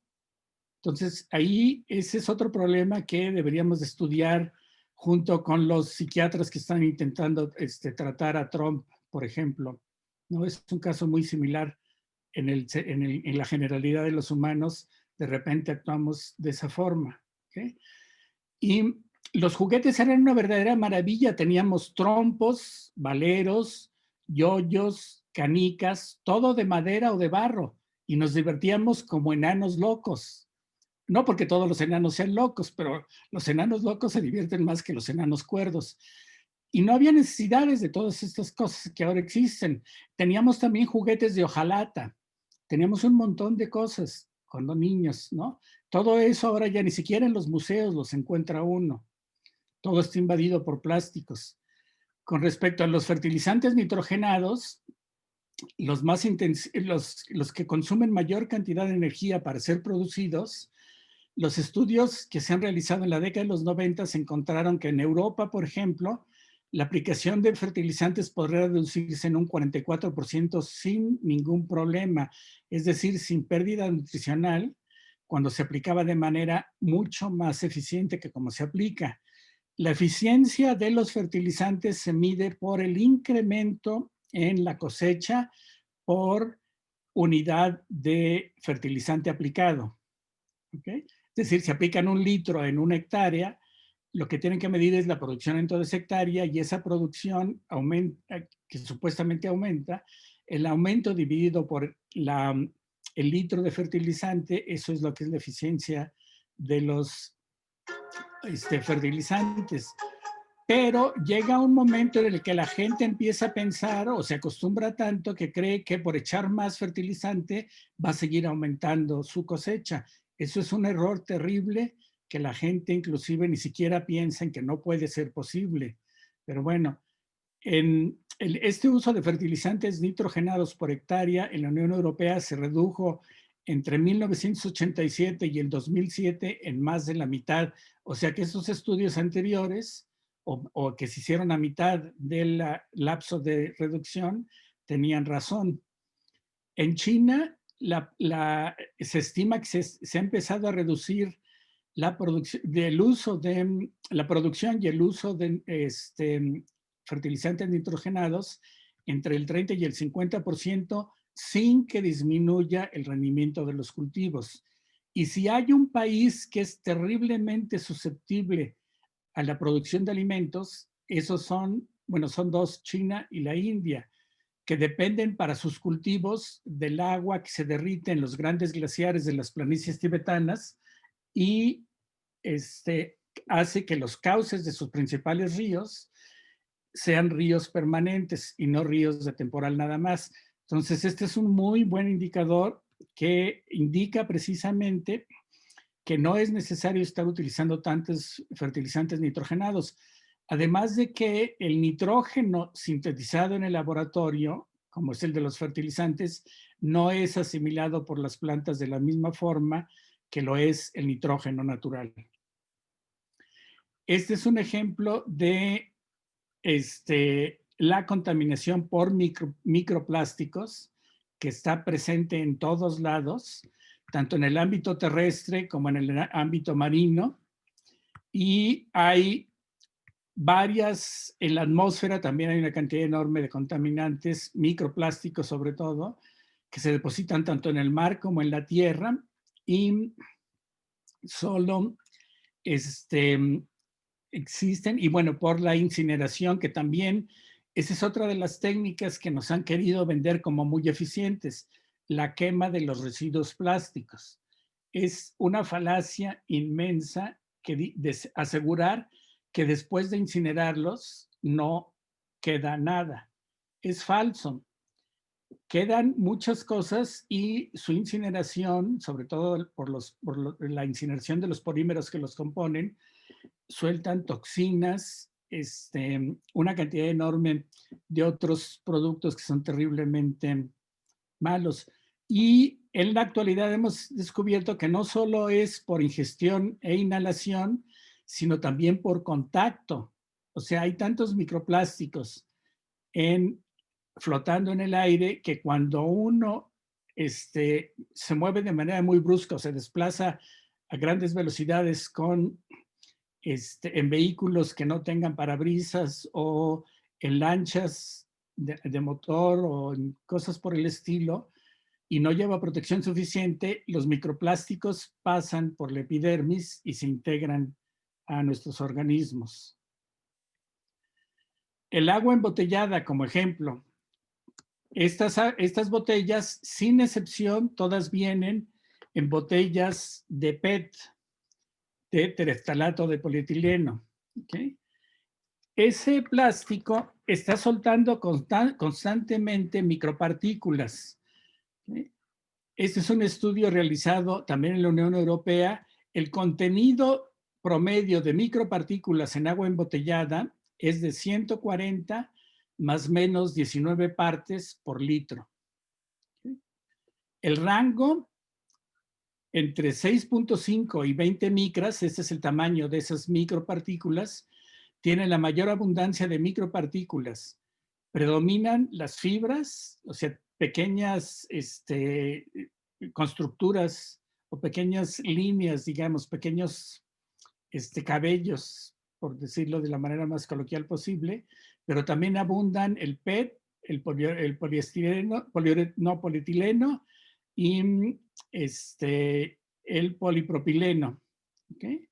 Entonces, ahí ese es otro problema que deberíamos de estudiar junto con los psiquiatras que están intentando tratar a Trump, por ejemplo. ¿No? Es un caso muy similar en la generalidad de los humanos. De repente actuamos de esa forma. ¿Okay? Y los juguetes eran una verdadera maravilla. Teníamos trompos, valeros, yoyos, canicas, todo de madera o de barro. Y nos divertíamos como enanos locos. No porque todos los enanos sean locos, pero los enanos locos se divierten más que los enanos cuerdos. Y no había necesidades de todas estas cosas que ahora existen. Teníamos también juguetes de hojalata. Teníamos un montón de cosas cuando niños, ¿no? Todo eso ahora ya ni siquiera en los museos los encuentra uno. Todo está invadido por plásticos. Con respecto a los fertilizantes nitrogenados, los que consumen mayor cantidad de energía para ser producidos, los estudios que se han realizado en la década de los 90 encontraron que en Europa, por ejemplo, la aplicación de fertilizantes podría reducirse en un 44% sin ningún problema, es decir, sin pérdida nutricional, cuando se aplicaba de manera mucho más eficiente que como se aplica. La eficiencia de los fertilizantes se mide por el incremento en la cosecha por unidad de fertilizante aplicado. ¿Okay? Es decir, si aplican 1 litro en 1 hectárea, lo que tienen que medir es la producción en toda esa hectárea, y esa producción aumenta, que supuestamente aumenta, el aumento dividido por el litro de fertilizante, eso es lo que es la eficiencia de los fertilizantes. Pero llega un momento en el que la gente empieza a pensar o se acostumbra tanto que cree que por echar más fertilizante va a seguir aumentando su cosecha. Eso es un error terrible que la gente inclusive ni siquiera piensa en que no puede ser posible. Pero bueno, este uso de fertilizantes nitrogenados por hectárea en la Unión Europea se redujo entre 1987 y el 2007 en más de la mitad. O sea que esos estudios anteriores o que se hicieron a mitad del lapso de reducción tenían razón. En China se estima que se ha empezado a reducir la producción y el uso de fertilizantes nitrogenados entre el 30 y el 50% sin que disminuya el rendimiento de los cultivos. Y si hay un país que es terriblemente susceptible a la producción de alimentos, esos son 2, China y la India, que dependen para sus cultivos del agua que se derrite en los grandes glaciares de las planicies tibetanas y hace que los cauces de sus principales ríos sean ríos permanentes y no ríos de temporal nada más. Entonces, este es un muy buen indicador que indica precisamente que no es necesario estar utilizando tantos fertilizantes nitrogenados. Además de que el nitrógeno sintetizado en el laboratorio, como es el de los fertilizantes, no es asimilado por las plantas de la misma forma que lo es el nitrógeno natural. Este es un ejemplo de la contaminación por microplásticos que está presente en todos lados, tanto en el ámbito terrestre como en el ámbito marino. Y hay varias, en la atmósfera también hay una cantidad enorme de contaminantes, microplásticos sobre todo, que se depositan tanto en el mar como en la tierra, y solo existen, y bueno, por la incineración, que también, esa es otra de las técnicas que nos han querido vender como muy eficientes, la quema de los residuos plásticos. Es una falacia inmensa de asegurar que después de incinerarlos no queda nada. Es falso. Quedan muchas cosas y su incineración, sobre todo por la incineración de los polímeros que los componen, sueltan toxinas una cantidad enorme de otros productos que son terriblemente malos. Y en la actualidad hemos descubierto que no solo es por ingestión e inhalación, sino también por contacto. O sea, hay tantos microplásticos flotando en el aire que cuando uno se mueve de manera muy brusca o se desplaza a grandes velocidades en vehículos que no tengan parabrisas o en lanchas de motor o en cosas por el estilo, y no lleva protección suficiente, los microplásticos pasan por la epidermis y se integran a nuestros organismos. El agua embotellada, como ejemplo. Estas botellas, sin excepción, todas vienen en botellas de PET, de tereftalato de polietileno. ¿Okay? Ese plástico está soltando constantemente micropartículas. ¿Okay? Este es un estudio realizado también en la Unión Europea. El contenido promedio de micropartículas en agua embotellada es de 140 más menos 19 partes por litro. El rango entre 6.5 y 20 micras, este es el tamaño de esas micropartículas, tiene la mayor abundancia de micropartículas. Predominan las fibras, o sea, pequeñas constructuras o pequeñas líneas, digamos, pequeños cabellos, por decirlo de la manera más coloquial posible, pero también abundan el PET, el poliestireno, no polietileno y el polipropileno. ¿Okay?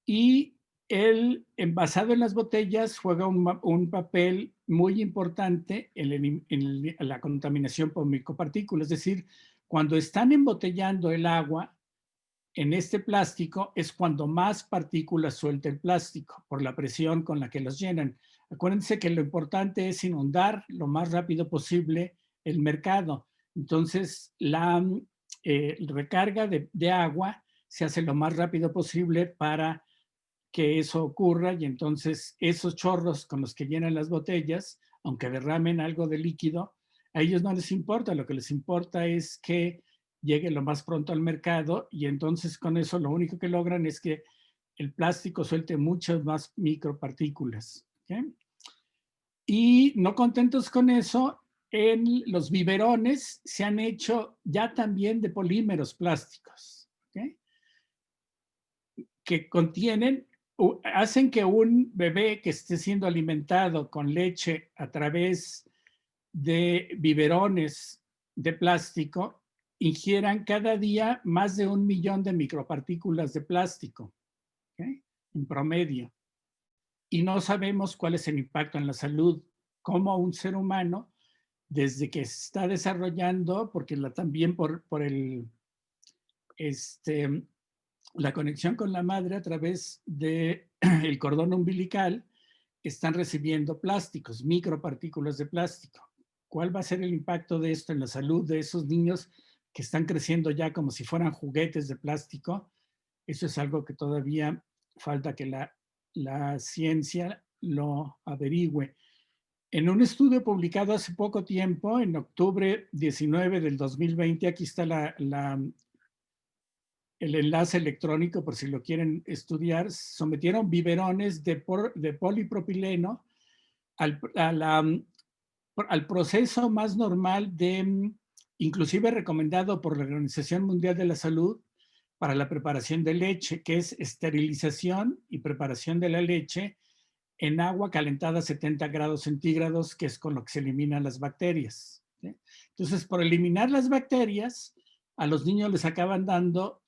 Y el envasado en las botellas juega un papel muy importante en la contaminación por micropartículas. Es decir, cuando están embotellando el agua en este plástico es cuando más partículas suelta el plástico por la presión con la que los llenan. Acuérdense que lo importante es inundar lo más rápido posible el mercado. Entonces, la recarga de agua se hace lo más rápido posible para que eso ocurra, y entonces esos chorros con los que llenan las botellas, aunque derramen algo de líquido, a ellos no les importa. Lo que les importa es que llegue lo más pronto al mercado, y entonces con eso lo único que logran es que el plástico suelte muchas más micropartículas. ¿Okay? Y no contentos con eso, en los biberones se han hecho ya también de polímeros plásticos, ¿okay? Que hacen que un bebé que esté siendo alimentado con leche a través de biberones de plástico ingieran cada día más de 1 millón de micropartículas de plástico, ¿okay? En promedio. Y no sabemos cuál es el impacto en la salud, como un ser humano, desde que se está desarrollando, porque también por la conexión con la madre a través del cordón umbilical, están recibiendo plásticos, micropartículas de plástico. ¿Cuál va a ser el impacto de esto en la salud de esos niños que están creciendo ya como si fueran juguetes de plástico? Eso es algo que todavía falta que la ciencia lo averigüe. En un estudio publicado hace poco tiempo, en octubre 19 del 2020, aquí está el enlace electrónico por si lo quieren estudiar, sometieron biberones de polipropileno al proceso más normal inclusive recomendado por la Organización Mundial de la Salud para la preparación de leche, que es esterilización y preparación de la leche en agua calentada a 70 grados centígrados, que es con lo que se eliminan las bacterias. ¿Sí? Entonces, por eliminar las bacterias, a los niños les acaban dando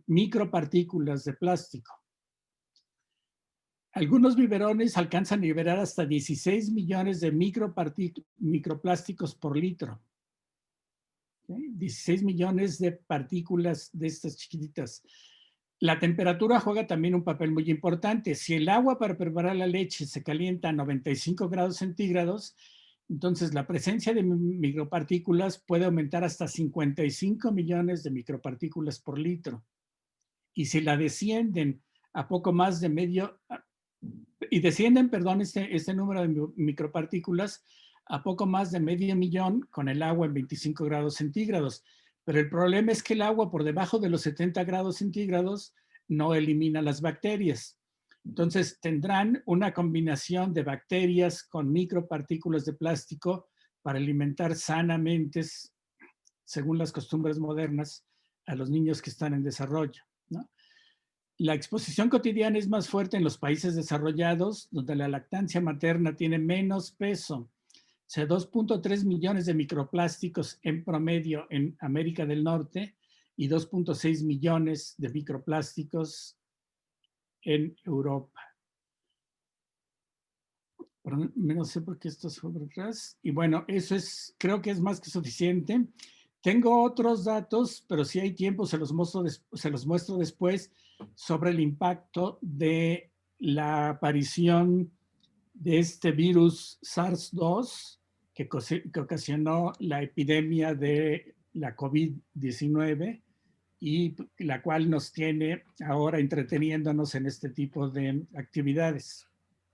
micropartículas de plástico. Algunos biberones alcanzan a liberar hasta 16 millones de microplásticos por litro. ¿Okay? 16 millones de partículas de estas chiquititas. La temperatura juega también un papel muy importante. Si el agua para preparar la leche se calienta a 95 grados centígrados, entonces la presencia de micropartículas puede aumentar hasta 55 millones de micropartículas por litro. Y si la descienden a poco más de y descienden, perdón, este número de micropartículas a poco más de 500,000 con el agua en 25 grados centígrados. Pero el problema es que el agua por debajo de los 70 grados centígrados no elimina las bacterias. Entonces tendrán una combinación de bacterias con micropartículas de plástico para alimentar sanamente, según las costumbres modernas, a los niños que están en desarrollo, ¿no? La exposición cotidiana es más fuerte en los países desarrollados, donde la lactancia materna tiene menos peso. O sea, 2.3 millones de microplásticos en promedio en América del Norte y 2.6 millones de microplásticos en Europa. No sé por qué esto es por atrás. Y bueno, eso es, creo que es más que suficiente. Tengo otros datos, pero si hay tiempo se los muestro después sobre el impacto de la aparición de este virus SARS-2 que ocasionó la epidemia de la COVID-19 y la cual nos tiene ahora entreteniéndonos en este tipo de actividades.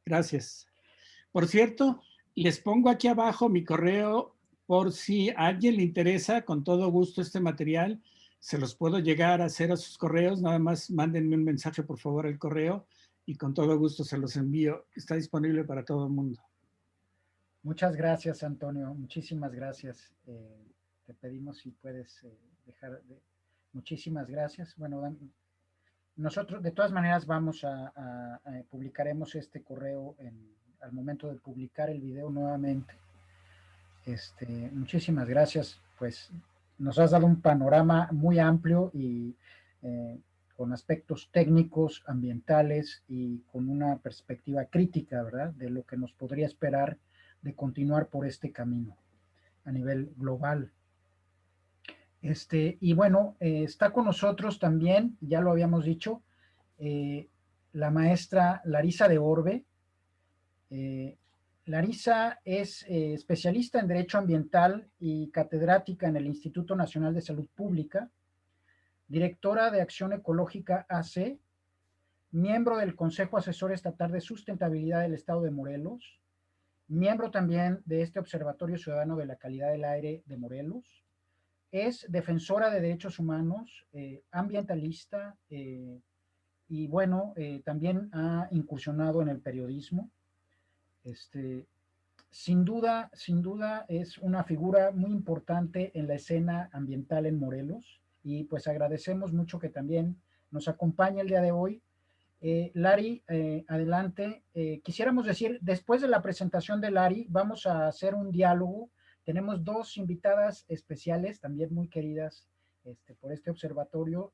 Gracias. Por cierto, les pongo aquí abajo mi correo por si a alguien le interesa, con todo gusto este material, se los puedo llegar a hacer a sus correos, nada más mándenme un mensaje por favor al correo y con todo gusto se los envío. Está disponible para todo el mundo. Muchas gracias, Antonio. Muchísimas gracias. Te pedimos si puedes dejar de... Muchísimas gracias. Bueno, nosotros de todas maneras vamos a publicaremos este correo al momento de publicar el video nuevamente. Muchísimas gracias. Pues nos has dado un panorama muy amplio y con aspectos técnicos, ambientales y con una perspectiva crítica, ¿verdad? De lo que nos podría esperar de continuar por este camino a nivel global. Y bueno, está con nosotros también, ya lo habíamos dicho, la maestra Larisa de Orbe. Larisa es especialista en Derecho Ambiental y catedrática en el Instituto Nacional de Salud Pública, directora de Acción Ecológica AC, miembro del Consejo Asesor Estatal de Sustentabilidad del Estado de Morelos, miembro también de este Observatorio Ciudadano de la Calidad del Aire de Morelos, es defensora de derechos humanos, ambientalista y bueno, también ha incursionado en el periodismo. Sin duda es una figura muy importante en la escena ambiental en Morelos y pues agradecemos mucho que también nos acompañe el día de hoy. Lari, adelante. Quisiéramos decir, después de la presentación de Lari, vamos a hacer un diálogo. Tenemos dos invitadas especiales, también muy queridas por este observatorio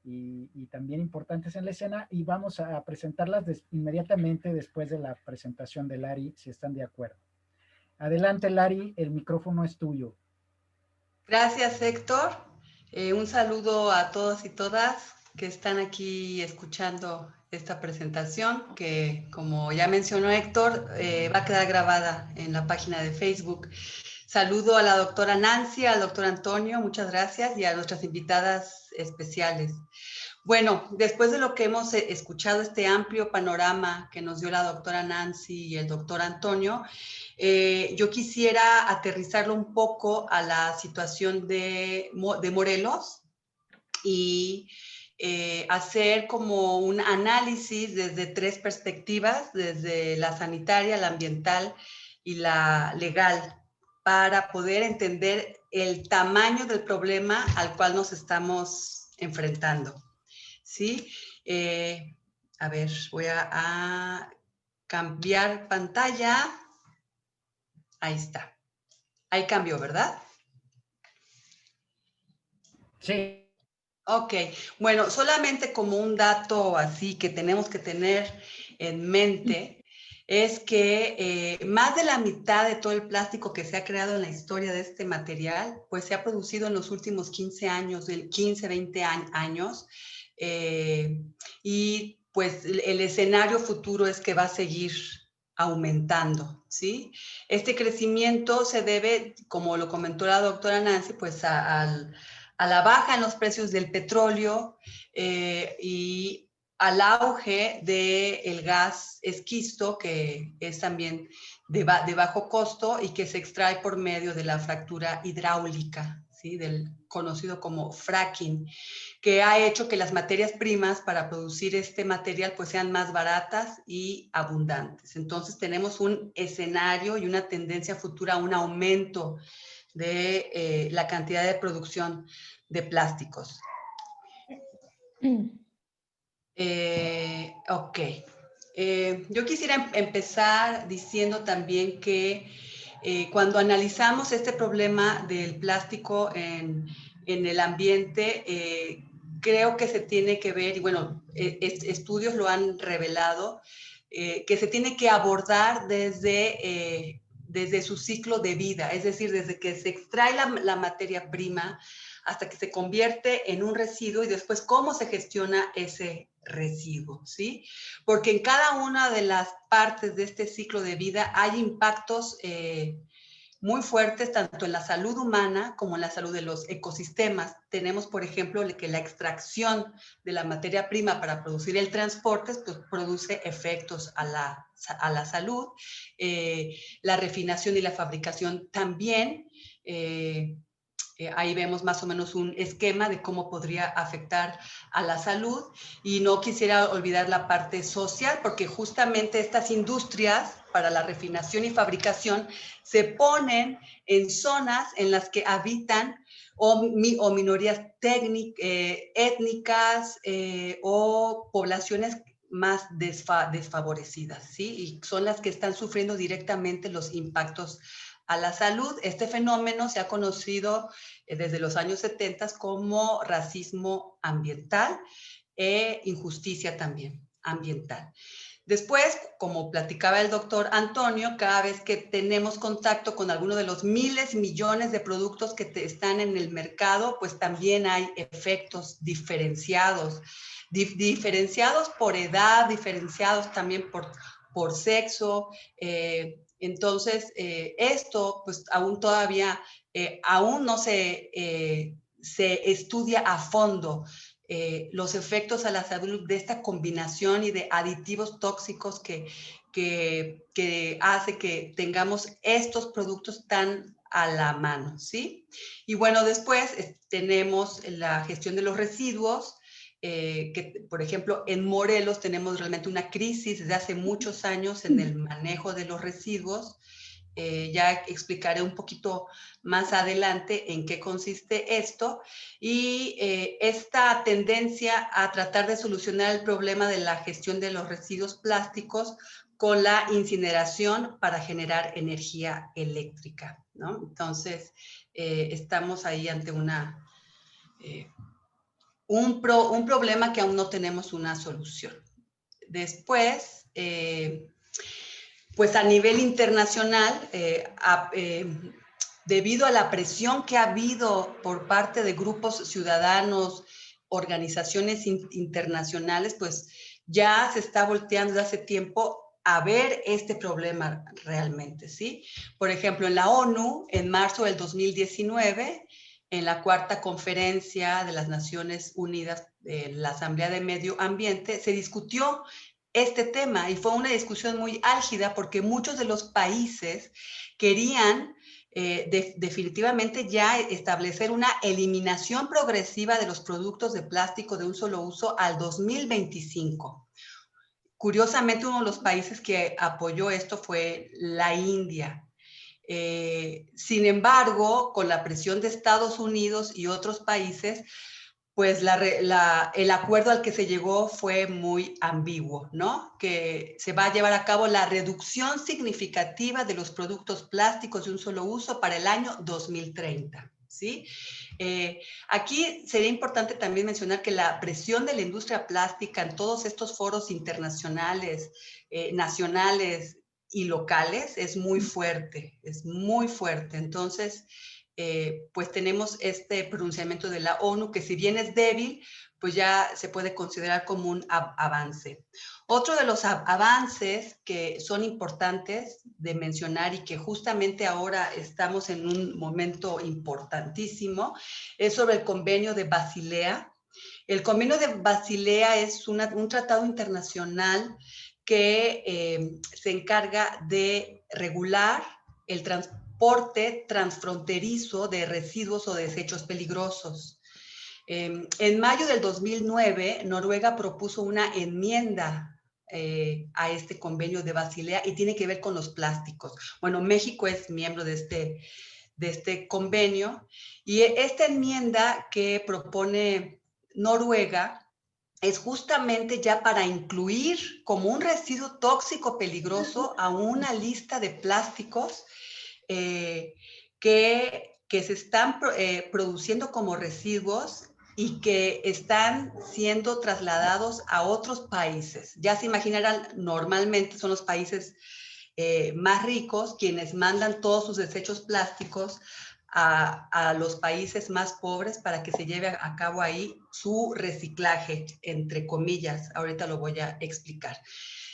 y también importantes en la escena, y vamos a presentarlas inmediatamente después de la presentación de Lari, si están de acuerdo. Adelante, Lari, el micrófono es tuyo. Gracias, Héctor. Un saludo a todos y todas que están aquí escuchando esta presentación, que como ya mencionó Héctor, va a quedar grabada en la página de Facebook. Saludo a la doctora Nancy, al doctor Antonio, muchas gracias, y a nuestras invitadas especiales. Bueno, después de lo que hemos escuchado, este amplio panorama que nos dio la doctora Nancy y el doctor Antonio, yo quisiera aterrizarlo un poco a la situación de Morelos y hacer como un análisis desde tres perspectivas, desde la sanitaria, la ambiental y la legal, para poder entender el tamaño del problema al cual nos estamos enfrentando. ¿Sí? A ver, voy a cambiar pantalla. Ahí está. Ahí cambió, ¿verdad? Sí. Ok, bueno, solamente como un dato así que tenemos que tener en mente, es que más de la mitad de todo el plástico que se ha creado en la historia de este material, pues se ha producido en los últimos 15 años, 15, 20 años, y pues el escenario futuro es que va a seguir aumentando, ¿sí? Este crecimiento se debe, como lo comentó la doctora Nancy, pues a la baja en los precios del petróleo y al auge del gas esquisto, que es también de bajo costo y que se extrae por medio de la fractura hidráulica, ¿sí? Del conocido como fracking, que ha hecho que las materias primas para producir este material pues sean más baratas y abundantes. Entonces tenemos un escenario y una tendencia futura a un aumento de la cantidad de producción de plásticos. Ok. Yo quisiera empezar diciendo también que cuando analizamos este problema del plástico en el ambiente, creo que se tiene que ver, y bueno, estudios lo han revelado, que se tiene que abordar desde su ciclo de vida, es decir, desde que se extrae la materia prima hasta que se convierte en un residuo y después cómo se gestiona ese residuo, ¿sí? Porque en cada una de las partes de este ciclo de vida hay impactos muy fuertes tanto en la salud humana como en la salud de los ecosistemas. Tenemos, por ejemplo, que la extracción de la materia prima para producir el transporte pues, produce efectos a la salud. La refinación y la fabricación también. Ahí vemos más o menos un esquema de cómo podría afectar a la salud. Y no quisiera olvidar la parte social, porque justamente estas industrias para la refinación y fabricación se ponen en zonas en las que habitan o minorías étnicas o poblaciones más desfavorecidas, ¿sí? Y son las que están sufriendo directamente los impactos a la salud. Este fenómeno se ha conocido desde los años 70 como racismo ambiental e injusticia también ambiental. Después, como platicaba el doctor Antonio, cada vez que tenemos contacto con alguno de los miles, millones de productos que están en el mercado, pues también hay efectos diferenciados. Diferenciados por edad, diferenciados también por sexo. Entonces, esto pues aún todavía, aún no se estudia a fondo los efectos a la salud de esta combinación y de aditivos tóxicos que hace que tengamos estos productos tan a la mano, ¿sí? Y bueno, después tenemos la gestión de los residuos, que por ejemplo en Morelos tenemos realmente una crisis desde hace muchos años en el manejo de los residuos. Ya explicaré un poquito más adelante en qué consiste esto y esta tendencia a tratar de solucionar el problema de la gestión de los residuos plásticos con la incineración para generar energía eléctrica, ¿no? Entonces, estamos ahí ante un problema que aún no tenemos una solución. Después, pues a nivel internacional, debido a la presión que ha habido por parte de grupos ciudadanos, organizaciones internacionales, pues ya se está volteando desde hace tiempo a ver este problema realmente, ¿sí? Por ejemplo, en la ONU, en marzo del 2019, en la cuarta conferencia de las Naciones Unidas, la Asamblea de Medio Ambiente, se discutió este tema y fue una discusión muy álgida porque muchos de los países querían definitivamente ya establecer una eliminación progresiva de los productos de plástico de un solo uso al 2025. Curiosamente, uno de los países que apoyó esto fue la India. Sin embargo, con la presión de Estados Unidos y otros países, pues el acuerdo al que se llegó fue muy ambiguo, ¿no? Que se va a llevar a cabo la reducción significativa de los productos plásticos de un solo uso para el año 2030, ¿sí? Aquí sería importante también mencionar que la presión de la industria plástica en todos estos foros internacionales, nacionales y locales es muy fuerte, es muy fuerte. Entonces, pues tenemos este pronunciamiento de la ONU que si bien es débil, pues ya se puede considerar como un avance. Otro de los avances que son importantes de mencionar y que justamente ahora estamos en un momento importantísimo es sobre el convenio de Basilea. El Convenio de Basilea es un tratado internacional que se encarga de regular el transporte transfronterizo de residuos o desechos peligrosos. En mayo del 2009, Noruega propuso una enmienda a este convenio de Basilea y tiene que ver con los plásticos. Bueno, México es miembro de este convenio y esta enmienda que propone Noruega es justamente ya para incluir como un residuo tóxico peligroso a una lista de plásticos que se están produciendo como residuos y que están siendo trasladados a otros países. Ya se imaginarán, normalmente son los países más ricos quienes mandan todos sus desechos plásticos a los países más pobres para que se lleve a cabo ahí su reciclaje, entre comillas. Ahorita lo voy a explicar.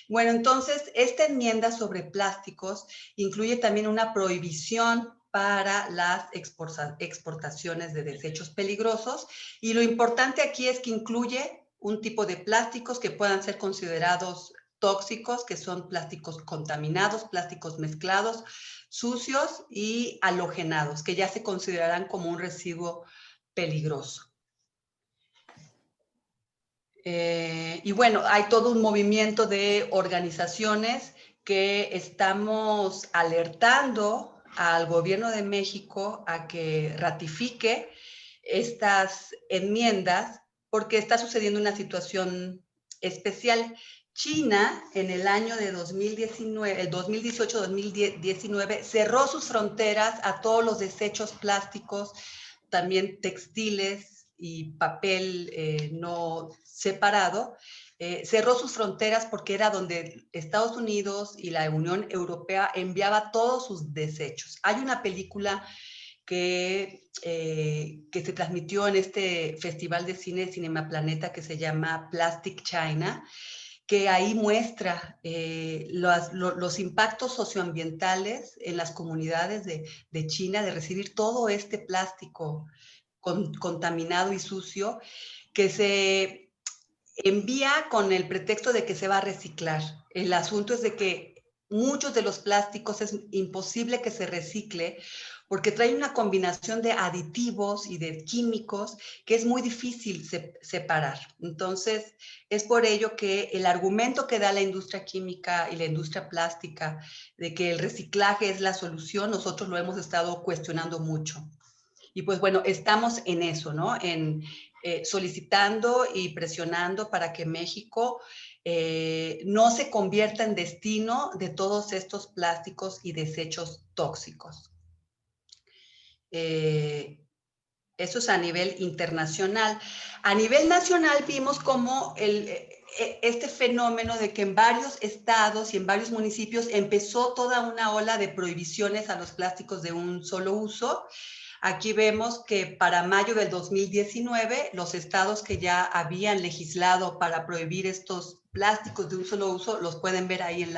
Bueno, entonces, esta enmienda sobre plásticos incluye también una prohibición para las exportaciones de desechos peligrosos, y lo importante aquí es que incluye un tipo de plásticos que puedan ser considerados tóxicos, que son plásticos contaminados, plásticos mezclados, sucios y halogenados, que ya se considerarán como un residuo peligroso. Y bueno, hay todo un movimiento de organizaciones que estamos alertando al gobierno de México a que ratifique estas enmiendas porque está sucediendo una situación especial. China, en el año de 2018-2019, cerró sus fronteras a todos los desechos plásticos, también textiles y papel no separado. Cerró sus fronteras porque era donde Estados Unidos y la Unión Europea enviaba todos sus desechos. Hay una película que se transmitió en este Festival de Cine Cinema Planeta que se llama Plastic China, que ahí muestra los impactos socioambientales en las comunidades de China de recibir todo este plástico contaminado y sucio que se envía con el pretexto de que se va a reciclar. El asunto es de que muchos de los plásticos es imposible que se recicle porque trae una combinación de aditivos y de químicos que es muy difícil separar. Entonces, es por ello que el argumento que da la industria química y la industria plástica de que el reciclaje es la solución, nosotros lo hemos estado cuestionando mucho. Y pues bueno, estamos en eso, ¿no? Solicitando y presionando para que México no se convierta en destino de todos estos plásticos y desechos tóxicos. Eso es a nivel internacional. A nivel nacional vimos como este fenómeno de que en varios estados y en varios municipios empezó toda una ola de prohibiciones a los plásticos de un solo uso. Aquí vemos que para mayo del 2019, los estados que ya habían legislado para prohibir estos plásticos de un solo uso, los pueden ver ahí en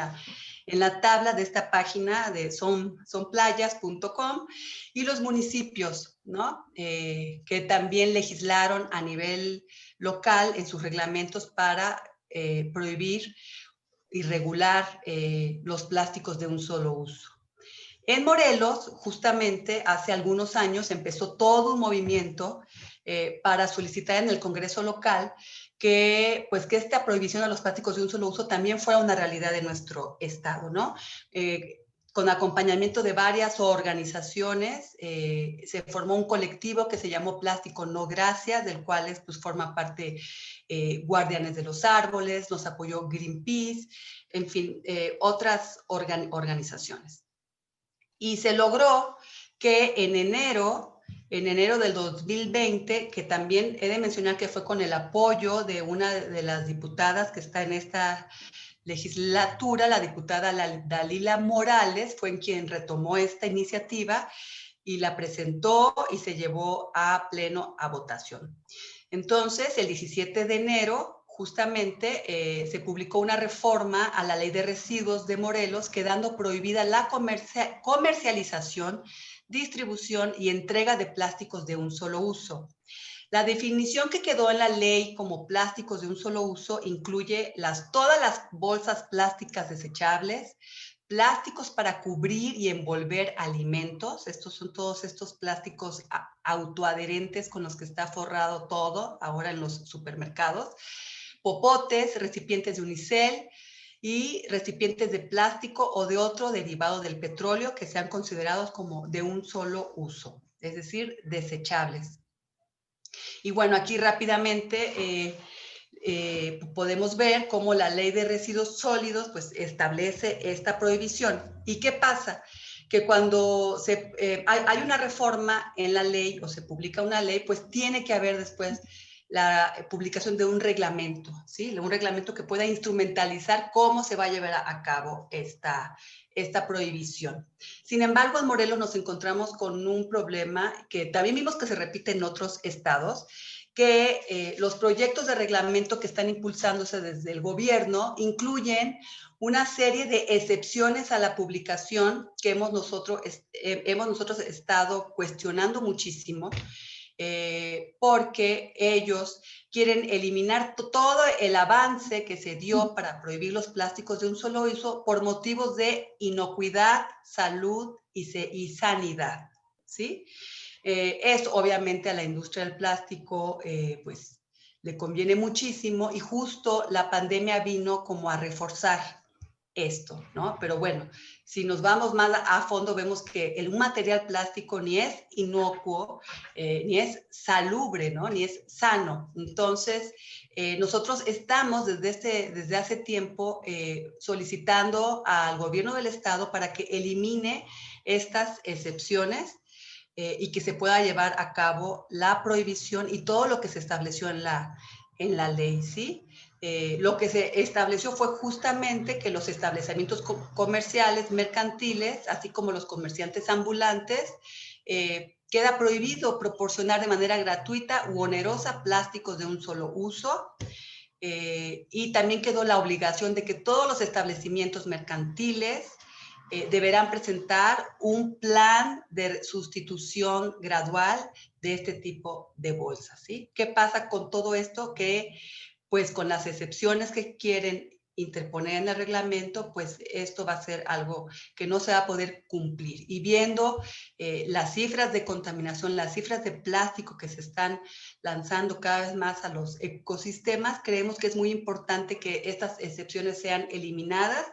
la tabla de esta página de sonplayas.com, y los municipios, ¿no? Que también legislaron a nivel local en sus reglamentos para prohibir y regular los plásticos de un solo uso. En Morelos, justamente hace algunos años, empezó todo un movimiento para solicitar en el Congreso local que esta prohibición a los plásticos de un solo uso también fuera una realidad de nuestro estado, ¿no? Con acompañamiento de varias organizaciones, se formó un colectivo que se llamó Plástico No Gracias, del cual forma parte Guardianes de los Árboles, nos apoyó Greenpeace, en fin, otras organizaciones. Y se logró que en enero del 2020, que también he de mencionar que fue con el apoyo de una de las diputadas que está en esta legislatura, la diputada Dalila Morales, fue en quien retomó esta iniciativa y la presentó y se llevó a pleno a votación. Entonces, el 17 de enero, justamente se publicó una reforma a la Ley de Residuos de Morelos, quedando prohibida la comercialización, distribución y entrega de plásticos de un solo uso. La definición que quedó en la ley como plásticos de un solo uso incluye todas las bolsas plásticas desechables, plásticos para cubrir y envolver alimentos. Estos son todos estos plásticos autoadherentes con los que está forrado todo ahora en los supermercados. Popotes, recipientes de unicel y recipientes de plástico o de otro derivado del petróleo que sean considerados como de un solo uso, es decir, desechables. Y bueno, aquí rápidamente podemos ver cómo la ley de residuos sólidos pues establece esta prohibición. ¿Y qué pasa? Que cuando hay una reforma en la ley o se publica una ley, pues tiene que haber después la publicación de un reglamento, ¿sí? Un reglamento que pueda instrumentalizar cómo se va a llevar a cabo esta prohibición. Sin embargo, en Morelos nos encontramos con un problema que también vimos que se repite en otros estados, que los proyectos de reglamento que están impulsándose desde el gobierno incluyen una serie de excepciones a la publicación que hemos nosotros estado cuestionando muchísimo, porque ellos quieren eliminar todo el avance que se dio para prohibir los plásticos de un solo uso por motivos de inocuidad, salud y sanidad, ¿sí? Esto obviamente a la industria del plástico pues le conviene muchísimo y justo la pandemia vino como a reforzar esto, ¿no? Pero bueno, si nos vamos más a fondo vemos que un material plástico ni es inocuo, ni es salubre, ¿no? Ni es sano. Entonces, nosotros estamos desde hace tiempo solicitando al gobierno del estado para que elimine estas excepciones y que se pueda llevar a cabo la prohibición y todo lo que se estableció en la ley, ¿sí? Lo que se estableció fue justamente que los establecimientos comerciales, mercantiles, así como los comerciantes ambulantes, queda prohibido proporcionar de manera gratuita u onerosa plásticos de un solo uso. Y también quedó la obligación de que todos los establecimientos mercantiles deberán presentar un plan de sustitución gradual de este tipo de bolsas, ¿sí? ¿Qué pasa con todo esto? Que, pues, con las excepciones que quieren interponer en el reglamento, pues esto va a ser algo que no se va a poder cumplir. Y viendo las cifras de contaminación, las cifras de plástico que se están lanzando cada vez más a los ecosistemas, creemos que es muy importante que estas excepciones sean eliminadas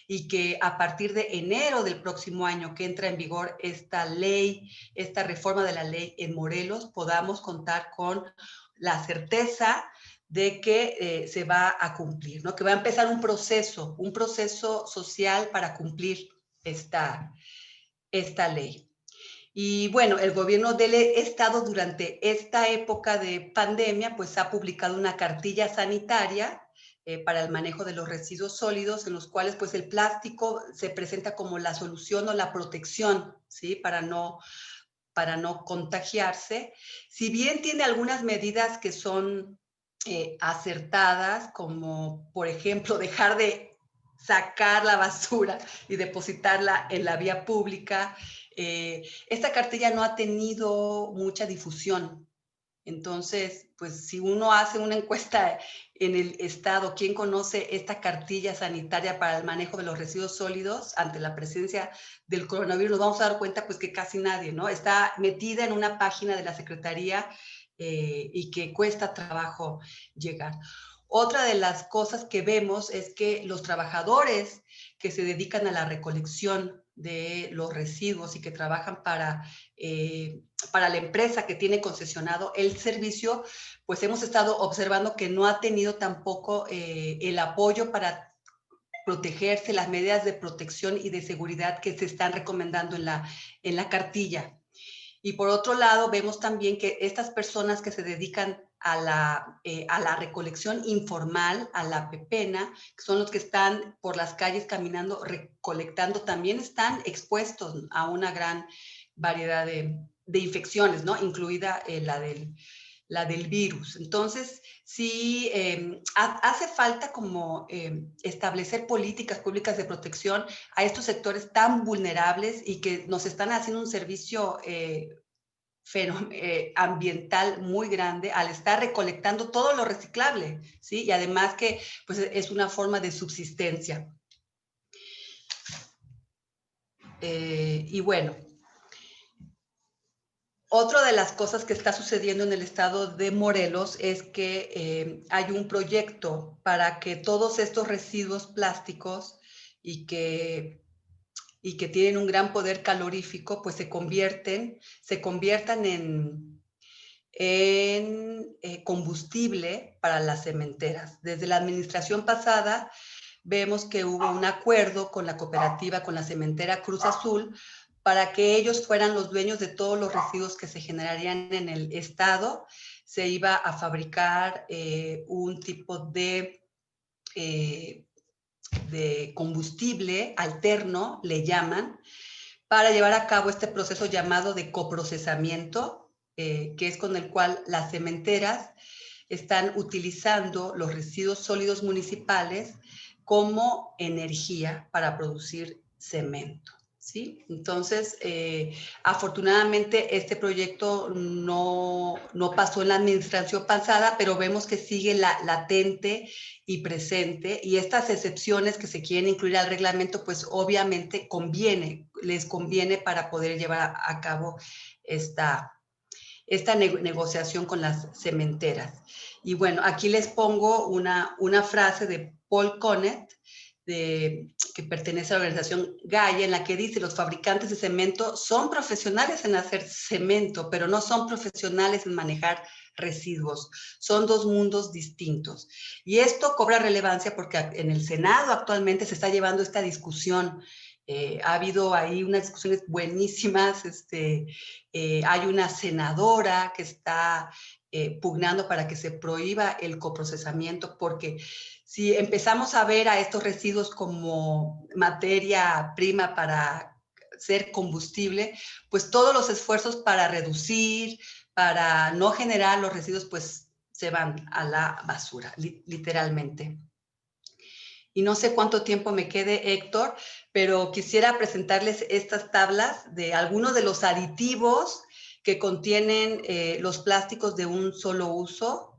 y que a partir de enero del próximo año que entra en vigor esta ley, esta reforma de la ley en Morelos, podamos contar con la certeza de que se va a cumplir, ¿no? Que va a empezar un proceso social para cumplir esta ley. Y bueno, el gobierno del estado durante esta época de pandemia, pues ha publicado una cartilla sanitaria para el manejo de los residuos sólidos, en los cuales pues el plástico se presenta como la solución o la protección, ¿sí? Para no contagiarse. Si bien tiene algunas medidas que son acertadas, como por ejemplo dejar de sacar la basura y depositarla en la vía pública, esta cartilla no ha tenido mucha difusión. Entonces, pues si uno hace una encuesta en el estado, ¿quién conoce esta cartilla sanitaria para el manejo de los residuos sólidos ante la presencia del coronavirus? Nos vamos a dar cuenta pues que casi nadie, ¿no? Está metida en una página de la Secretaría y que cuesta trabajo llegar. Otra de las cosas que vemos es que los trabajadores que se dedican a la recolección de los residuos y que trabajan para la empresa que tiene concesionado el servicio, pues hemos estado observando que no ha tenido tampoco el apoyo para protegerse, las medidas de protección y de seguridad que se están recomendando en la cartilla. Y por otro lado, vemos también que estas personas que se dedican a la recolección informal, a la pepena, que son los que están por las calles caminando, recolectando, también están expuestos a una gran variedad de infecciones, ¿no? Incluida la del virus. Entonces, sí, hace falta como establecer políticas públicas de protección a estos sectores tan vulnerables y que nos están haciendo un servicio ambiental muy grande al estar recolectando todo lo reciclable, ¿sí? Y además que pues, es una forma de subsistencia. Y bueno, otra de las cosas que está sucediendo en el estado de Morelos es que hay un proyecto para que todos estos residuos plásticos y que tienen un gran poder calorífico, pues se conviertan en combustible para las cementeras. Desde la administración pasada vemos que hubo un acuerdo con la cooperativa, con la cementera Cruz Azul, para que ellos fueran los dueños de todos los residuos que se generarían en el estado. Se iba a fabricar un tipo de combustible alterno, le llaman, para llevar a cabo este proceso llamado de coprocesamiento, que es con el cual las cementeras están utilizando los residuos sólidos municipales como energía para producir cemento, ¿sí? Entonces, afortunadamente este proyecto no pasó en la administración pasada, pero vemos que sigue latente y presente, y estas excepciones que se quieren incluir al reglamento, pues obviamente les conviene para poder llevar a cabo esta negociación con las cementeras. Y bueno, aquí les pongo una frase de Paul Connet, que pertenece a la organización Gaia, en la que dice: los fabricantes de cemento son profesionales en hacer cemento, pero no son profesionales en manejar residuos. Son dos mundos distintos. Y esto cobra relevancia porque en el Senado actualmente se está llevando esta discusión. Ha habido ahí unas discusiones buenísimas. Hay una senadora que está pugnando para que se prohíba el coprocesamiento, porque si empezamos a ver a estos residuos como materia prima para ser combustible, pues todos los esfuerzos para reducir, para no generar los residuos, pues se van a la basura, literalmente. Y no sé cuánto tiempo me quede, Héctor, pero quisiera presentarles estas tablas de algunos de los aditivos que contienen los plásticos de un solo uso.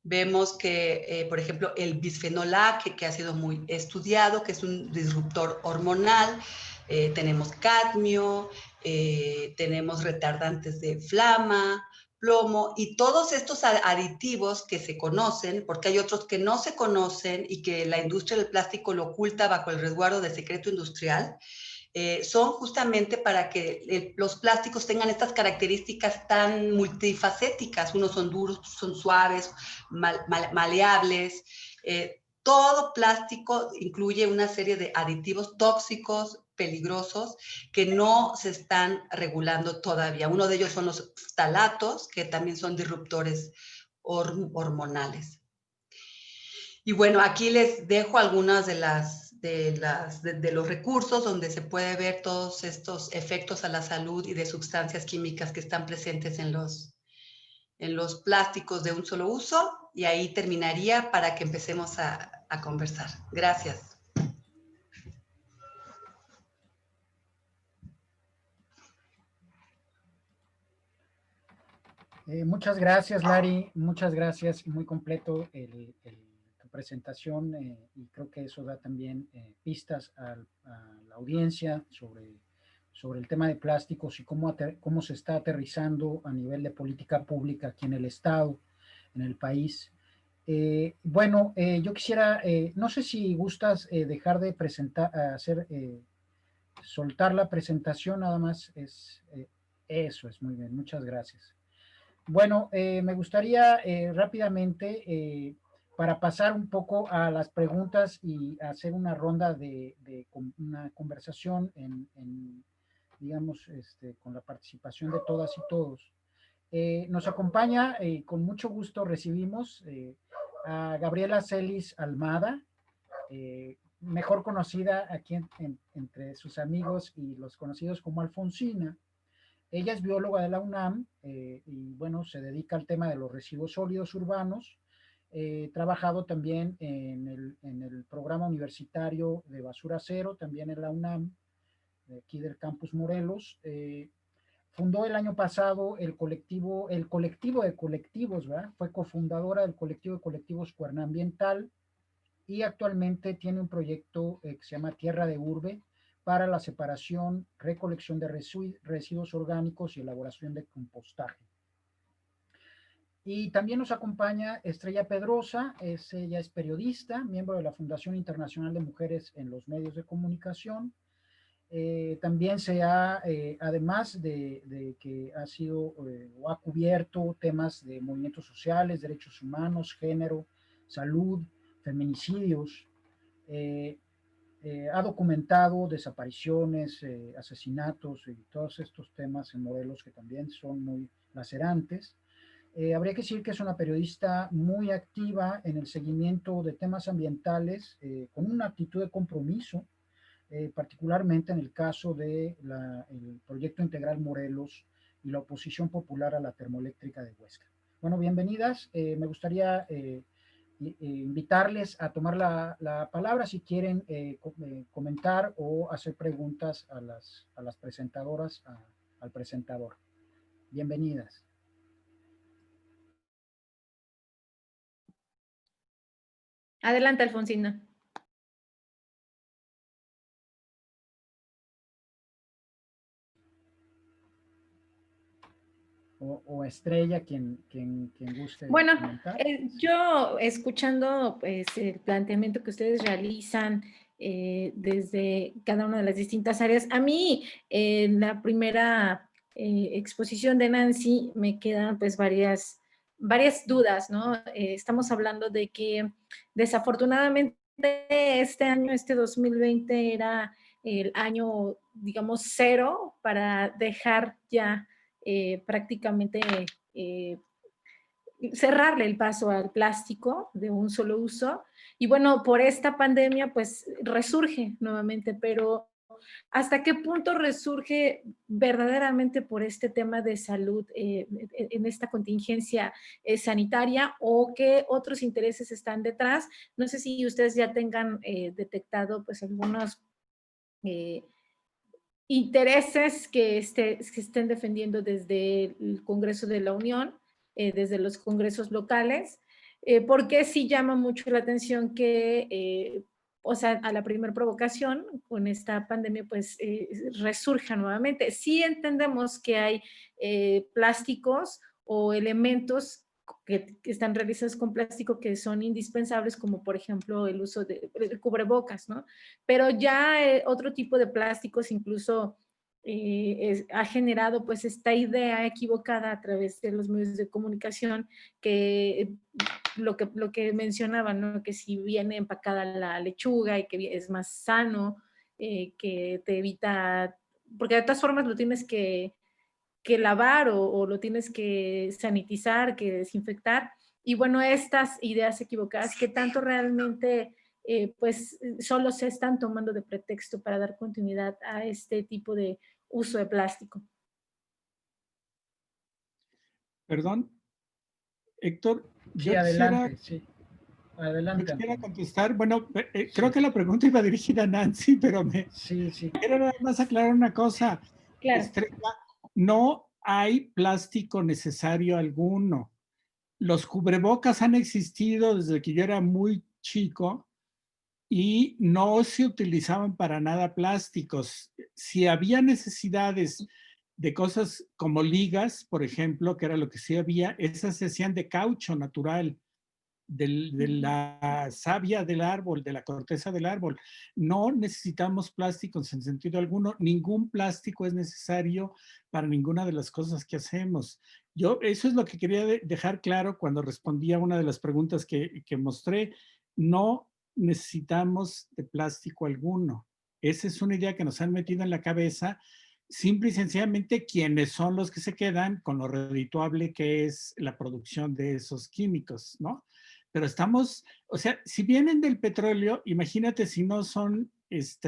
Vemos que, por ejemplo, el bisfenol A, que ha sido muy estudiado, que es un disruptor hormonal. Tenemos cadmio, tenemos retardantes de flama, plomo, y todos estos aditivos que se conocen, porque hay otros que no se conocen y que la industria del plástico lo oculta bajo el resguardo de secreto industrial, son justamente para que los plásticos tengan estas características tan multifacéticas. Unos son duros, son suaves, maleables. Todo plástico incluye una serie de aditivos tóxicos, peligrosos, que no se están regulando todavía. Uno de ellos son los ftalatos, que también son disruptores hormonales. Y bueno, aquí les dejo algunas de los recursos donde se puede ver todos estos efectos a la salud y de sustancias químicas que están presentes en los plásticos de un solo uso. Y ahí terminaría para que empecemos a conversar. Gracias. Muchas gracias, Lari. Muchas gracias. Muy completo tu presentación, y creo que eso da también pistas a la audiencia sobre el tema de plásticos y cómo se está aterrizando a nivel de política pública aquí en el Estado, en el país. Bueno, yo quisiera, no sé si gustas dejar de presentar, soltar la presentación, nada más eso es muy bien, muchas gracias. Bueno, me gustaría rápidamente, para pasar un poco a las preguntas y hacer una ronda de una conversación digamos, con la participación de todas y todos. Nos acompaña, con mucho gusto recibimos a Gabriela Celis Almada, mejor conocida aquí entre sus amigos y los conocidos como Alfonsina. Ella es bióloga de la UNAM, y bueno, se dedica al tema de los residuos sólidos urbanos. Trabajado también en el programa universitario de Basura Cero, también en la UNAM, de aquí del Campus Morelos. fundó el año pasado el colectivo de colectivos, ¿verdad? Fue cofundadora del colectivo de colectivos Cuernambiental y actualmente tiene un proyecto que se llama Tierra de Urbe para la separación, recolección de residuos orgánicos y elaboración de compostaje. Y también nos acompaña Estrella Pedrosa, ella es periodista, miembro de la Fundación Internacional de Mujeres en los Medios de Comunicación. También además de que ha sido o ha cubierto temas de movimientos sociales, derechos humanos, género, salud, feminicidios, ha documentado desapariciones, asesinatos y todos estos temas en Morelos que también son muy lacerantes. Habría que decir que es una periodista muy activa en el seguimiento de temas ambientales, con una actitud de compromiso, particularmente en el caso del proyecto integral Morelos y la oposición popular a la termoeléctrica de Huesca. Bueno, bienvenidas. Me gustaría invitarles a tomar la palabra si quieren comentar o hacer preguntas a las presentadoras, al presentador. Bienvenidas. Adelante, Alfonsina. O Estrella, quien guste bueno, comentar. Yo escuchando pues, el planteamiento que ustedes realizan desde cada una de las distintas áreas, a mí en la primera exposición de Nancy me quedan pues varias dudas, ¿no? Estamos hablando de que desafortunadamente este año, este 2020, era el año, digamos, cero para dejar ya prácticamente cerrarle el paso al plástico de un solo uso. Y bueno, por esta pandemia, pues resurge nuevamente, pero ¿hasta qué punto resurge verdaderamente por este tema de salud en esta contingencia sanitaria o qué otros intereses están detrás? No sé si ustedes ya tengan detectado pues algunos intereses que estén defendiendo desde el Congreso de la Unión, desde los congresos locales, porque sí llama mucho la atención que, o sea, a la primera provocación con esta pandemia, pues resurja nuevamente. Sí entendemos que hay plásticos o elementos que están realizados con plástico que son indispensables, como por ejemplo el uso de cubrebocas, ¿no? Pero ya otro tipo de plásticos incluso ha generado pues esta idea equivocada a través de los medios de comunicación que lo que mencionaban, ¿no? Que si viene empacada la lechuga y que es más sano, que te evita, porque de todas formas lo tienes que lavar o lo tienes que sanitizar, que desinfectar. Y bueno, estas ideas equivocadas que tanto realmente pues solo se están tomando de pretexto para dar continuidad a este tipo de uso de plástico. Perdón, Héctor, Sí, adelante, sí. Adelante, yo quisiera Antonio. contestar. Bueno, creo Sí. que la pregunta iba dirigida a Nancy, pero Sí. quiero nada más aclarar una cosa. Claro. Estrella, no hay plástico necesario alguno. Los cubrebocas han existido desde que yo era muy chico y no se utilizaban para nada plásticos. Si había necesidades de cosas como ligas, por ejemplo, que era lo que sí había, esas se hacían de caucho natural, de la savia del árbol, de la corteza del árbol. No necesitamos plásticos en sentido alguno. Ningún plástico es necesario para ninguna de las cosas que hacemos. Eso es lo que quería dejar claro cuando respondí a una de las preguntas que mostré. No necesitamos de plástico alguno. Esa es una idea que nos han metido en la cabeza, simple y sencillamente quienes son los que se quedan con lo redituable que es la producción de esos químicos, ¿no? Pero estamos, o sea, si vienen del petróleo, imagínate si no son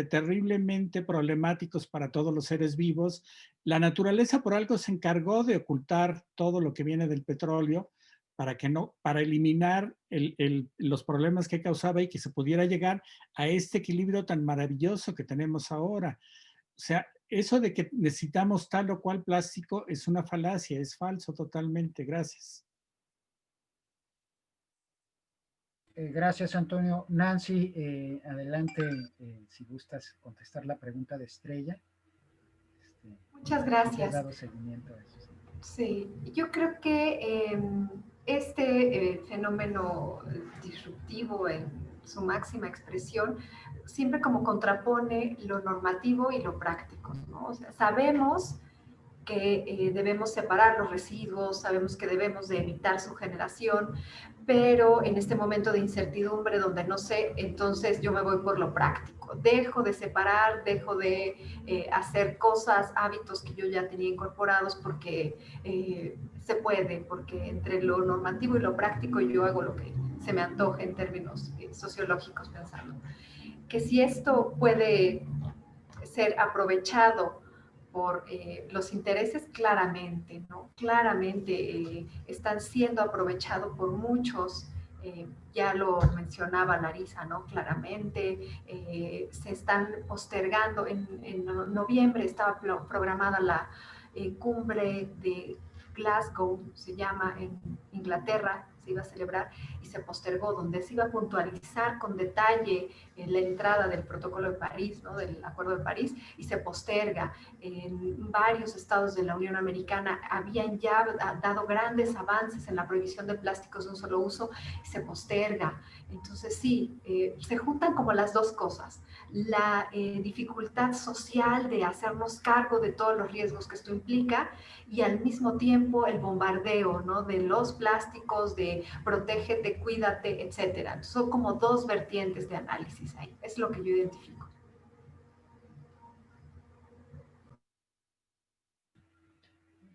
terriblemente problemáticos para todos los seres vivos. La naturaleza por algo se encargó de ocultar todo lo que viene del petróleo para eliminar los problemas que causaba y que se pudiera llegar a este equilibrio tan maravilloso que tenemos ahora. O sea, eso de que necesitamos tal o cual plástico es una falacia, es falso totalmente. Gracias. Gracias, Antonio. Nancy, adelante, si gustas contestar la pregunta de Estrella. Muchas ¿Has gracias. dado seguimiento a eso? Sí, yo creo que este fenómeno disruptivo en su máxima expresión siempre como contrapone lo normativo y lo práctico, ¿no? O sea, sabemos que debemos separar los residuos, sabemos que debemos de evitar su generación, pero en este momento de incertidumbre donde no sé, entonces yo me voy por lo práctico. Dejo de separar, dejo de hacer cosas, hábitos que yo ya tenía incorporados porque se puede, porque entre lo normativo y lo práctico yo hago lo que se me antoje en términos sociológicos pensando. Que si esto puede ser aprovechado por los intereses, claramente, ¿no? Claramente están siendo aprovechados por muchos, ya lo mencionaba Larisa, ¿no? Claramente se están postergando, en noviembre estaba programada la cumbre de Glasgow, se llama, en Inglaterra, se iba a celebrar y se postergó, donde se iba a puntualizar con detalle la entrada del protocolo de París, ¿no? Del Acuerdo de París, y se posterga. En varios estados de la Unión Americana habían ya dado grandes avances en la prohibición de plásticos de un solo uso y se posterga. Entonces sí, se juntan como las dos cosas. La dificultad social de hacernos cargo de todos los riesgos que esto implica y al mismo tiempo el bombardeo, ¿no? De los plásticos, de protégete, cuídate, etcétera. Son como dos vertientes de análisis ahí. Es lo que yo identifico.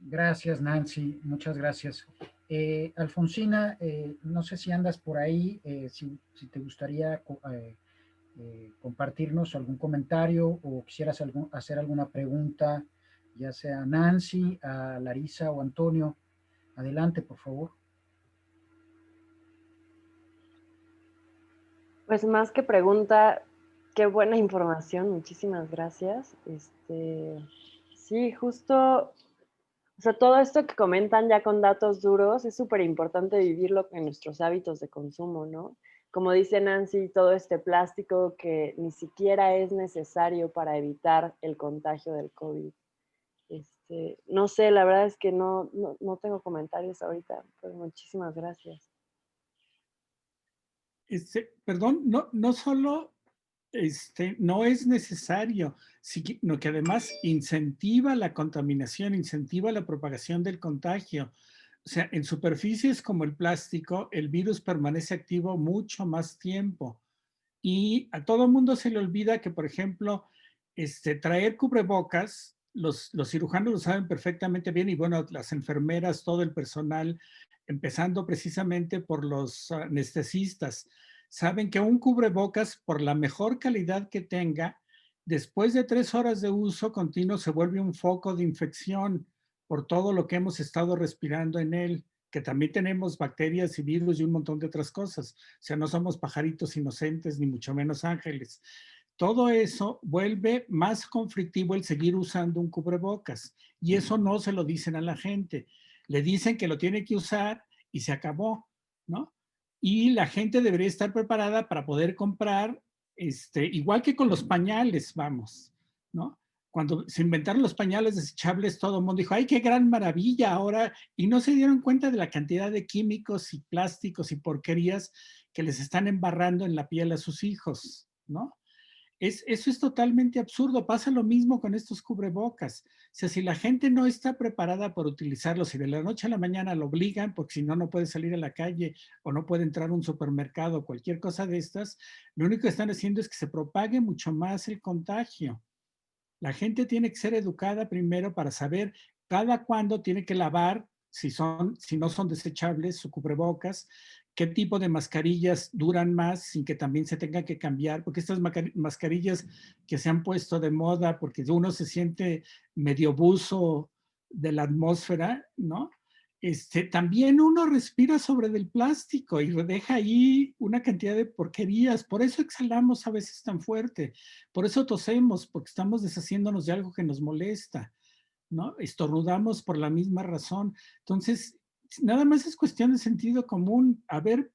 Gracias, Nancy. Muchas gracias. Alfonsina, no sé si andas por ahí, si te gustaría compartirnos algún comentario o quisieras hacer alguna pregunta, ya sea a Nancy, a Larisa o Antonio. Adelante, por favor. Pues más que pregunta, qué buena información, muchísimas gracias. Sí, justo, o sea, todo esto que comentan ya con datos duros, es súper importante vivirlo en nuestros hábitos de consumo, ¿no? Como dice Nancy, todo este plástico que ni siquiera es necesario para evitar el contagio del COVID. No sé, la verdad es que no tengo comentarios ahorita, pero muchísimas gracias. Perdón, no solo no es necesario, sino que además incentiva la contaminación, incentiva la propagación del contagio. O sea, en superficies como el plástico, el virus permanece activo mucho más tiempo. Y a todo mundo se le olvida que, por ejemplo, traer cubrebocas, los cirujanos lo saben perfectamente bien y bueno, las enfermeras, todo el personal, empezando precisamente por los anestesistas, saben que un cubrebocas, por la mejor calidad que tenga, después de 3 horas de uso continuo se vuelve un foco de infección por todo lo que hemos estado respirando en él, que también tenemos bacterias y virus y un montón de otras cosas. O sea, no somos pajaritos inocentes, ni mucho menos ángeles. Todo eso vuelve más conflictivo el seguir usando un cubrebocas. Y eso no se lo dicen a la gente. Le dicen que lo tiene que usar y se acabó, ¿no? Y la gente debería estar preparada para poder comprar, igual que con los pañales, vamos, ¿no? Cuando se inventaron los pañales desechables, todo el mundo dijo, ¡ay, qué gran maravilla ahora! Y no se dieron cuenta de la cantidad de químicos y plásticos y porquerías que les están embarrando en la piel a sus hijos, ¿no? Eso es totalmente absurdo. Pasa lo mismo con estos cubrebocas. O sea, si la gente no está preparada por utilizarlos y de la noche a la mañana lo obligan, porque si no, no puede salir a la calle o no puede entrar a un supermercado o cualquier cosa de estas, lo único que están haciendo es que se propague mucho más el contagio. La gente tiene que ser educada primero para saber cada cuándo tiene que lavar, si no son desechables, su cubrebocas, qué tipo de mascarillas duran más sin que también se tenga que cambiar, porque estas mascarillas que se han puesto de moda, porque uno se siente medio buzo de la atmósfera, ¿no? también uno respira sobre del plástico y deja ahí una cantidad de porquerías. Por eso exhalamos a veces tan fuerte, por eso tosemos, porque estamos deshaciéndonos de algo que nos molesta, ¿no? Estornudamos por la misma razón. Entonces, nada más es cuestión de sentido común, haber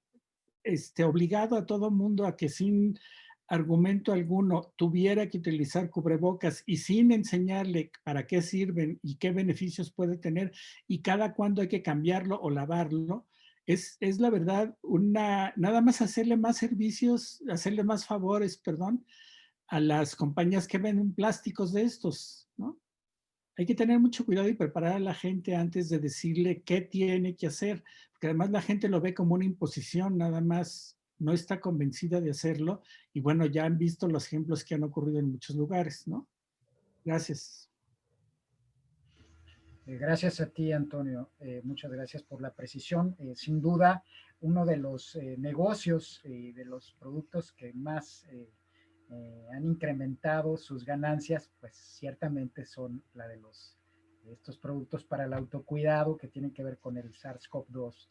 obligado a todo mundo a que sin argumento alguno tuviera que utilizar cubrebocas y sin enseñarle para qué sirven y qué beneficios puede tener y cada cuándo hay que cambiarlo o lavarlo, es la verdad nada más hacerle más servicios, hacerle más favores, perdón, a las compañías que venden plásticos de estos, ¿no? Hay que tener mucho cuidado y preparar a la gente antes de decirle qué tiene que hacer, porque además la gente lo ve como una imposición, nada más no está convencida de hacerlo. Y bueno, ya han visto los ejemplos que han ocurrido en muchos lugares, ¿no? Gracias. Gracias a ti, Antonio. Muchas gracias por la precisión. Sin duda, uno de los negocios y de los productos que más han incrementado sus ganancias, pues ciertamente son la de estos productos para el autocuidado que tienen que ver con el SARS-CoV-2,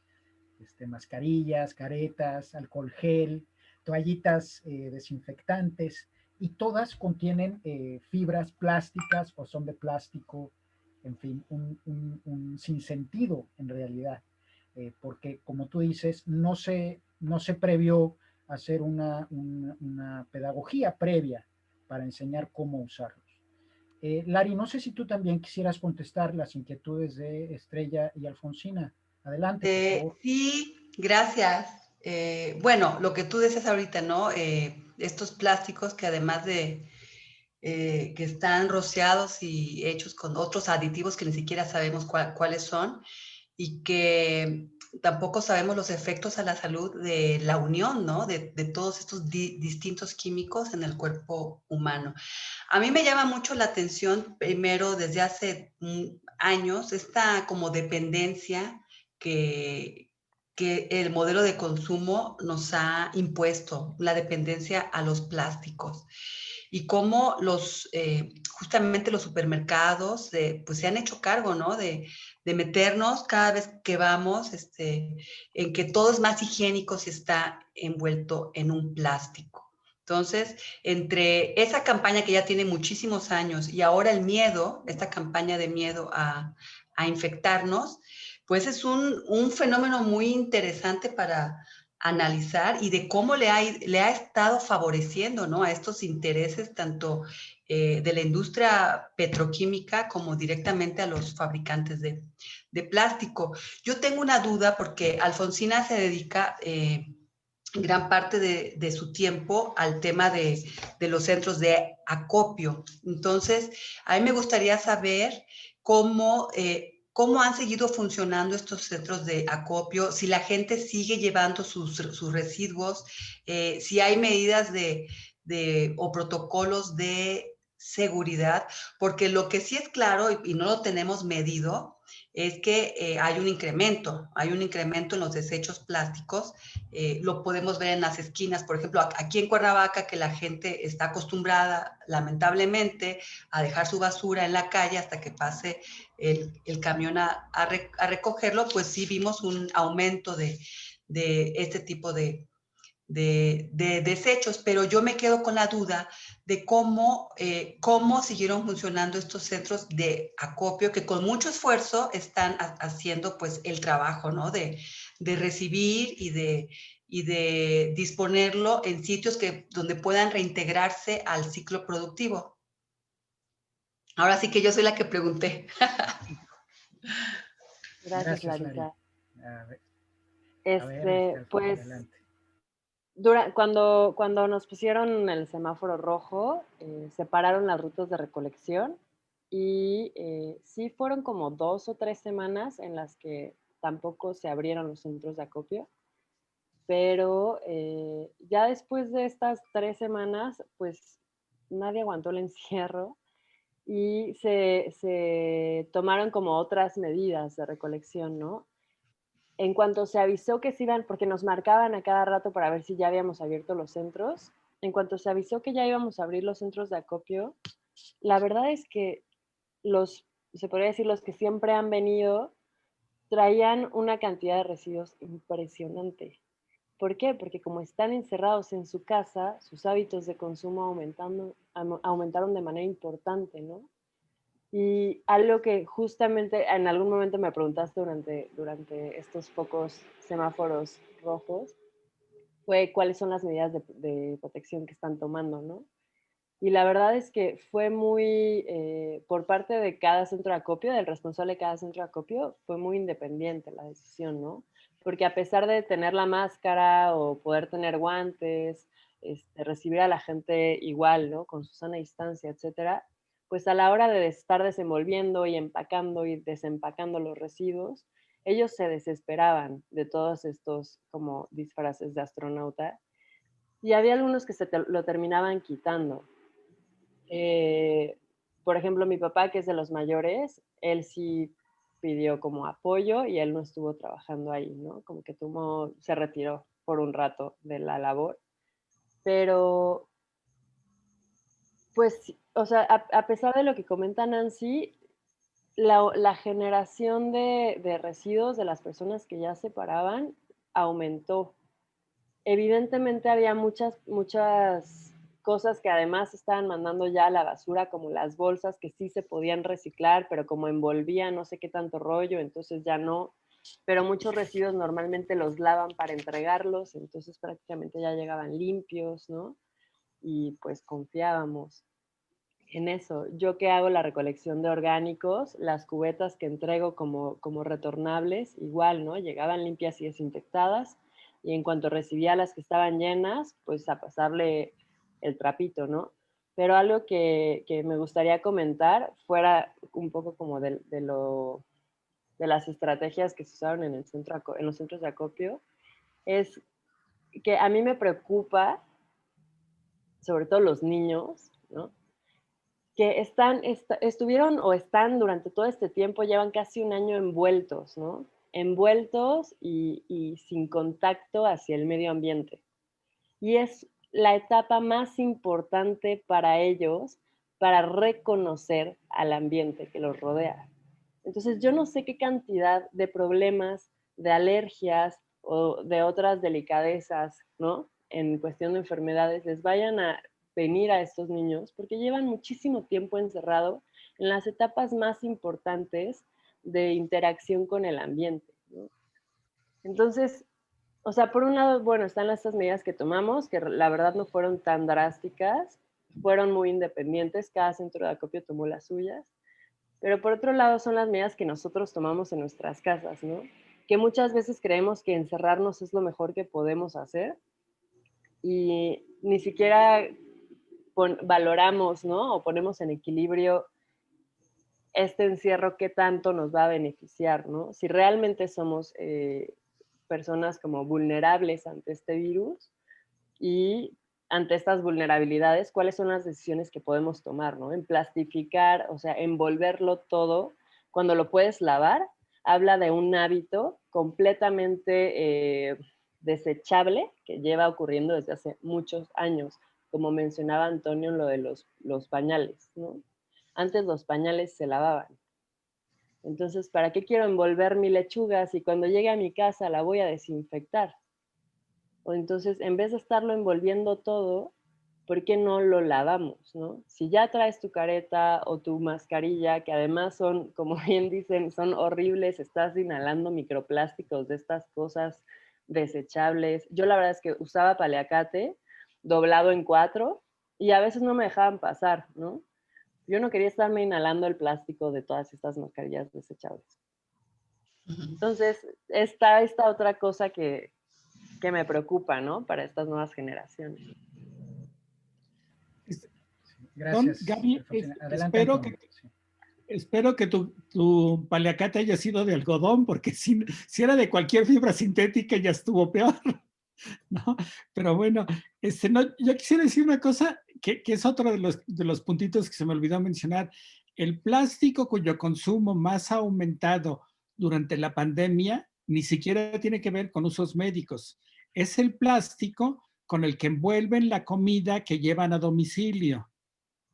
mascarillas, caretas, alcohol gel, toallitas desinfectantes, y todas contienen fibras plásticas o son de plástico, en fin, un sinsentido en realidad, porque como tú dices, no se previó hacer una pedagogía previa para enseñar cómo usarlos. Lari, no sé si tú también quisieras contestar las inquietudes de Estrella y Alfonsina. Adelante, por favor. Sí, gracias. Bueno, lo que tú decías ahorita, ¿no? Estos plásticos que además de que están rociados y hechos con otros aditivos que ni siquiera sabemos cuáles son, y que tampoco sabemos los efectos a la salud de la unión, ¿no? De todos estos distintos químicos en el cuerpo humano. A mí me llama mucho la atención, primero, desde hace años, esta como dependencia que el modelo de consumo nos ha impuesto, la dependencia a los plásticos. Y cómo justamente los supermercados pues se han hecho cargo, ¿no? De meternos cada vez que vamos en que todo es más higiénico si está envuelto en un plástico. Entonces, entre esa campaña que ya tiene muchísimos años y ahora el miedo, esta campaña de miedo a infectarnos, pues es un fenómeno muy interesante para analizar y de cómo le ha estado favoreciendo, ¿no? A estos intereses tanto de la industria petroquímica como directamente a los fabricantes de plástico. Yo tengo una duda porque Alfonsina se dedica gran parte de su tiempo al tema de los centros de acopio. Entonces, a mí me gustaría saber cómo han seguido funcionando estos centros de acopio, si la gente sigue llevando sus residuos, si hay medidas o protocolos de seguridad, porque lo que sí es claro y no lo tenemos medido es que hay un incremento en los desechos plásticos. Lo podemos ver en las esquinas, por ejemplo, aquí en Cuernavaca, que la gente está acostumbrada, lamentablemente, a dejar su basura en la calle hasta que pase el camión a recogerlo, pues sí vimos un aumento de este tipo de desechos, pero yo me quedo con la duda de cómo siguieron funcionando estos centros de acopio que con mucho esfuerzo están haciendo pues el trabajo, ¿no? De recibir y de disponerlo en sitios donde puedan reintegrarse al ciclo productivo. Ahora sí que yo soy la que pregunté. Gracias, Gracias, Larisa. Lari. Pues adelante. cuando nos pusieron el semáforo rojo, separaron las rutas de recolección y sí fueron como 2 o 3 semanas en las que tampoco se abrieron los centros de acopio, pero ya después de estas 3 semanas, pues nadie aguantó el encierro y se tomaron como otras medidas de recolección, ¿no? En cuanto se avisó que se iban, porque nos marcaban a cada rato para ver si ya habíamos abierto los centros, en cuanto se avisó que ya íbamos a abrir los centros de acopio, la verdad es que se podría decir los que siempre han venido, traían una cantidad de residuos impresionante. ¿Por qué? Porque como están encerrados en su casa, sus hábitos de consumo aumentaron de manera importante, ¿no? Y algo que justamente en algún momento me preguntaste durante estos pocos semáforos rojos fue cuáles son las medidas de protección que están tomando, ¿no? Y la verdad es que fue muy, por parte de cada centro de acopio, del responsable de cada centro de acopio, fue muy independiente la decisión, ¿no? Porque a pesar de tener la máscara o poder tener guantes, recibir a la gente igual, ¿no? Con su sana distancia, etcétera, pues a la hora de estar desenvolviendo y empacando y desempacando los residuos, ellos se desesperaban de todos estos como disfraces de astronauta y había algunos que lo terminaban quitando. Por ejemplo, mi papá, que es de los mayores, él sí pidió como apoyo y él no estuvo trabajando ahí, ¿no? Como que se retiró por un rato de la labor. Pero, pues, o sea, a pesar de lo que comenta Nancy, la generación de residuos de las personas que ya separaban aumentó. Evidentemente había muchas cosas que además estaban mandando ya a la basura, como las bolsas que sí se podían reciclar, pero como envolvían no sé qué tanto rollo, entonces ya no. Pero muchos residuos normalmente los lavan para entregarlos, entonces prácticamente ya llegaban limpios, ¿no? Y pues confiábamos en eso. Yo que hago la recolección de orgánicos, las cubetas que entrego como retornables, igual, ¿no? Llegaban limpias y desinfectadas, y en cuanto recibía las que estaban llenas, pues a pasarle el trapito, ¿no? Pero algo que me gustaría comentar, fuera un poco como de las estrategias que se usaron en los centros de acopio, es que a mí me preocupa, sobre todo los niños, ¿no? Que estuvieron o están durante todo este tiempo, llevan casi un año envueltos, ¿no? Envueltos y sin contacto hacia el medio ambiente. Y es la etapa más importante para ellos para reconocer al ambiente que los rodea. Entonces, yo no sé qué cantidad de problemas, de alergias o de otras delicadezas, ¿no? En cuestión de enfermedades, les vayan a venir a estos niños porque llevan muchísimo tiempo encerrado en las etapas más importantes de interacción con el ambiente, ¿no? Entonces, o sea, por un lado, bueno, están estas medidas que tomamos, que la verdad no fueron tan drásticas, fueron muy independientes, cada centro de acopio tomó las suyas, pero por otro lado son las medidas que nosotros tomamos en nuestras casas, ¿no? Que muchas veces creemos que encerrarnos es lo mejor que podemos hacer y ni siquiera valoramos, ¿no? O ponemos en equilibrio este encierro, qué tanto nos va a beneficiar, ¿no? Si realmente somos personas como vulnerables ante este virus y ante estas vulnerabilidades, ¿cuáles son las decisiones que podemos tomar, ¿no? En plastificar, o sea, envolverlo todo, cuando lo puedes lavar, habla de un hábito completamente desechable que lleva ocurriendo desde hace muchos años, como mencionaba Antonio en lo de los pañales, ¿no? Antes los pañales se lavaban. Entonces, ¿para qué quiero envolver mi lechuga si cuando llegue a mi casa la voy a desinfectar? O entonces, en vez de estarlo envolviendo todo, ¿por qué no lo lavamos, no? Si ya traes tu careta o tu mascarilla, que además son, como bien dicen, son horribles, estás inhalando microplásticos de estas cosas desechables. Yo la verdad es que usaba paliacate doblado en 4 y a veces no me dejaban pasar, ¿no? Yo no quería estarme inhalando el plástico de todas estas mascarillas desechables. Entonces, está esta otra cosa que me preocupa, ¿no? Para estas nuevas generaciones. Gracias. Gaby, Adelante, espero que tu paliacate haya sido de algodón, porque si era de cualquier fibra sintética ya estuvo peor, ¿no? Pero bueno, no, yo quisiera decir una cosa que es otro de los puntitos que se me olvidó mencionar. El plástico cuyo consumo más ha aumentado durante la pandemia ni siquiera tiene que ver con usos médicos. Es el plástico con el que envuelven la comida que llevan a domicilio,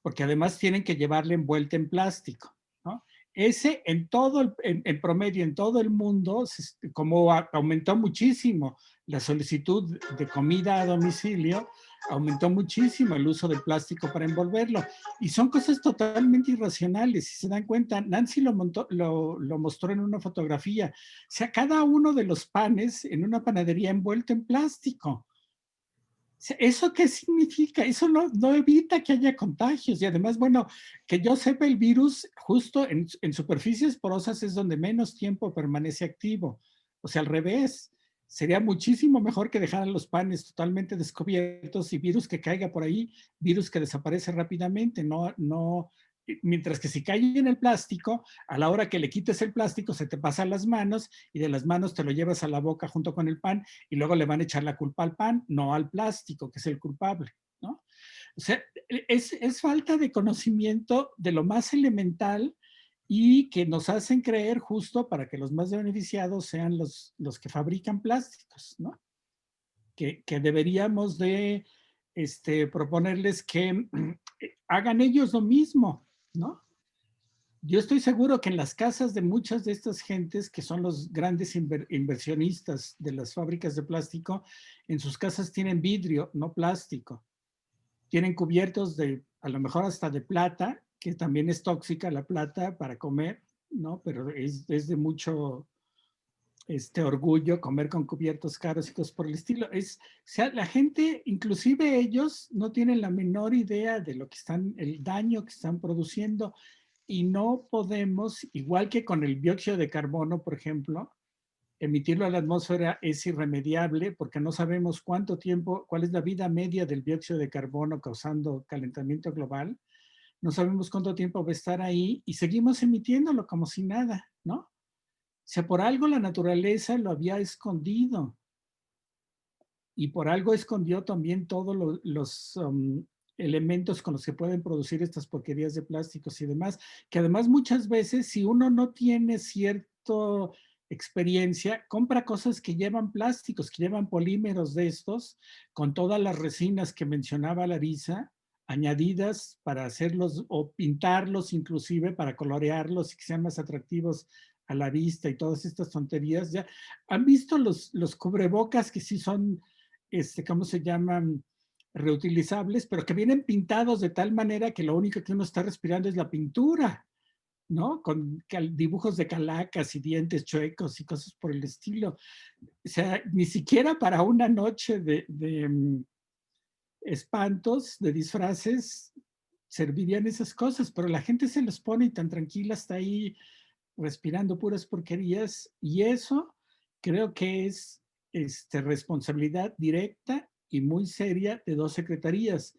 porque además tienen que llevarla envuelta en plástico, ¿no? Ese en todo, en promedio, en todo el mundo, como aumentó muchísimo la solicitud de comida a domicilio, aumentó muchísimo el uso del plástico para envolverlo. Y son cosas totalmente irracionales. Si se dan cuenta, Nancy lo mostró en una fotografía. O sea, cada uno de los panes en una panadería envuelto en plástico. ¿Eso qué significa? Eso no evita que haya contagios. Y además, bueno, que yo sepa, el virus justo en superficies porosas es donde menos tiempo permanece activo. O sea, al revés. Sería muchísimo mejor que dejaran los panes totalmente descubiertos y virus que caiga por ahí, virus que desaparece rápidamente. Mientras que si cae en el plástico, a la hora que le quites el plástico se te pasan las manos y de las manos te lo llevas a la boca junto con el pan y luego le van a echar la culpa al pan, no al plástico, que es el culpable, ¿no? O sea, es falta de conocimiento de lo más elemental y que nos hacen creer justo para que los más beneficiados sean los que fabrican plásticos, ¿no? Que deberíamos de proponerles que hagan ellos lo mismo, ¿no? Yo estoy seguro que en las casas de muchas de estas gentes, que son los grandes inversionistas de las fábricas de plástico, en sus casas tienen vidrio, no plástico. Tienen cubiertos a lo mejor hasta de plata, que también es tóxica la plata para comer, ¿no? Pero es de mucho orgullo comer con cubiertos caros y cosas por el estilo. O sea, la gente, inclusive ellos, no tienen la menor idea de el daño que están produciendo y no podemos, igual que con el dióxido de carbono, por ejemplo, emitirlo a la atmósfera es irremediable porque no sabemos cuánto tiempo, cuál es la vida media del dióxido de carbono causando calentamiento global. No sabemos cuánto tiempo va a estar ahí y seguimos emitiéndolo como si nada, ¿no? O sea, por algo la naturaleza lo había escondido y por algo escondió también todos los elementos con los que pueden producir estas porquerías de plásticos y demás, que además muchas veces si uno no tiene cierta experiencia, compra cosas que llevan plásticos, que llevan polímeros de estos, con todas las resinas que mencionaba Larisa, añadidas para hacerlos o pintarlos inclusive para colorearlos y que sean más atractivos a la vista y todas estas tonterías. ¿Ya han visto los cubrebocas que sí son, ¿cómo se llaman? Reutilizables, pero que vienen pintados de tal manera que lo único que uno está respirando es la pintura, ¿no? Con dibujos de calacas y dientes chuecos y cosas por el estilo. O sea, ni siquiera para una noche de espantos, de disfraces, servirían esas cosas, pero la gente se los pone y tan tranquila está ahí respirando puras porquerías y eso creo que es responsabilidad directa y muy seria de dos secretarías,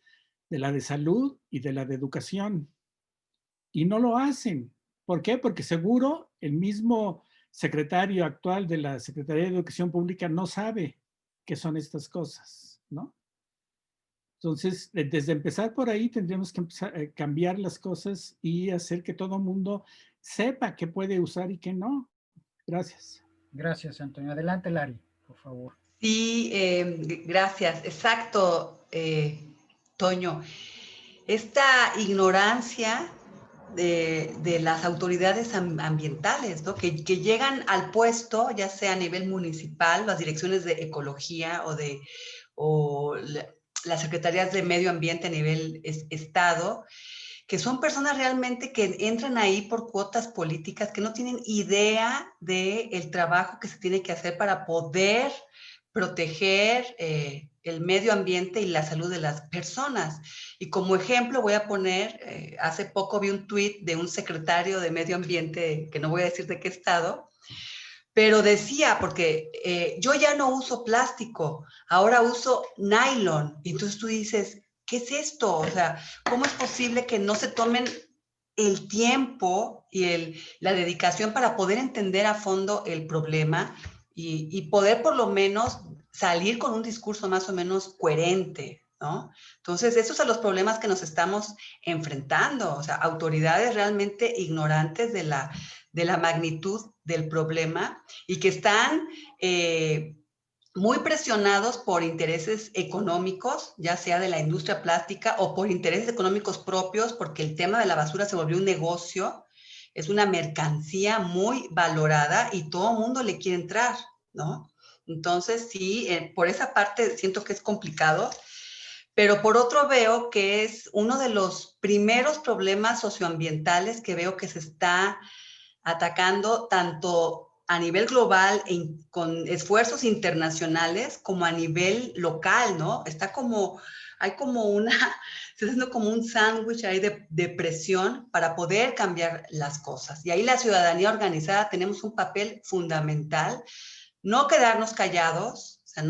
de la de salud y de la de educación. Y no lo hacen. ¿Por qué? Porque seguro el mismo secretario actual de la Secretaría de Educación Pública no sabe qué son estas cosas, ¿no? Entonces, desde empezar por ahí tendríamos que empezar a cambiar las cosas y hacer que todo el mundo sepa qué puede usar y qué no. Gracias. Gracias, Antonio. Adelante, Lari, por favor. Sí, gracias. Exacto, Toño. Esta ignorancia de las autoridades ambientales, ¿no? que llegan al puesto, ya sea a nivel municipal, las direcciones de ecología o las secretarías de medio ambiente a nivel estado, que son personas realmente que entran ahí por cuotas políticas, que no tienen idea del trabajo que se tiene que hacer para poder proteger el medio ambiente y la salud de las personas. Y como ejemplo voy a poner, hace poco vi un tuit de un secretario de medio ambiente, que no voy a decir de qué estado, pero decía, porque yo ya no uso plástico, ahora uso nylon. Y entonces tú dices, ¿qué es esto? O sea, ¿cómo es posible que no se tomen el tiempo y la dedicación para poder entender a fondo el problema y poder por lo menos salir con un discurso más o menos coherente, ¿no? Entonces, esos son los problemas que nos estamos enfrentando, o sea, autoridades realmente ignorantes de la magnitud del problema y que están muy presionados por intereses económicos, ya sea de la industria plástica o por intereses económicos propios, porque el tema de la basura se volvió un negocio. es una mercancía muy valorada y todo el mundo le quiere entrar, ¿no? Entonces, sí, por esa parte siento que es complicado, pero por otro veo que es uno de los primeros problemas socioambientales que veo que se está atacando tanto a nivel global con esfuerzos internacionales como a nivel local, ¿no? Hay como una, se está haciendo como un sándwich ahí de presión para poder cambiar las cosas. Y ahí la ciudadanía organizada tenemos un papel fundamental, no quedarnos callados, o sea,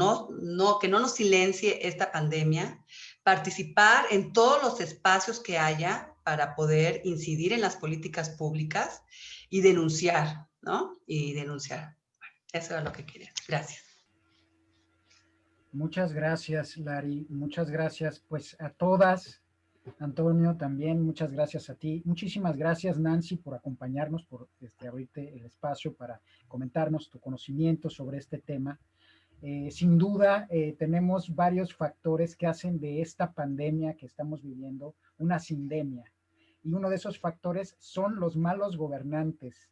que no nos silencie esta pandemia, participar en todos los espacios que haya para poder incidir en las políticas públicas y denunciar, ¿no? Y denunciar. Bueno, eso era lo que quería. Gracias. Muchas gracias, Lari. Muchas gracias, pues, a todas. Antonio, también muchas gracias a ti. Muchísimas gracias, Nancy, por acompañarnos, por abrirte el espacio para comentarnos tu conocimiento sobre este tema. Sin duda, tenemos varios factores que hacen de esta pandemia que estamos viviendo una sindemia. Y uno de esos factores son los malos gobernantes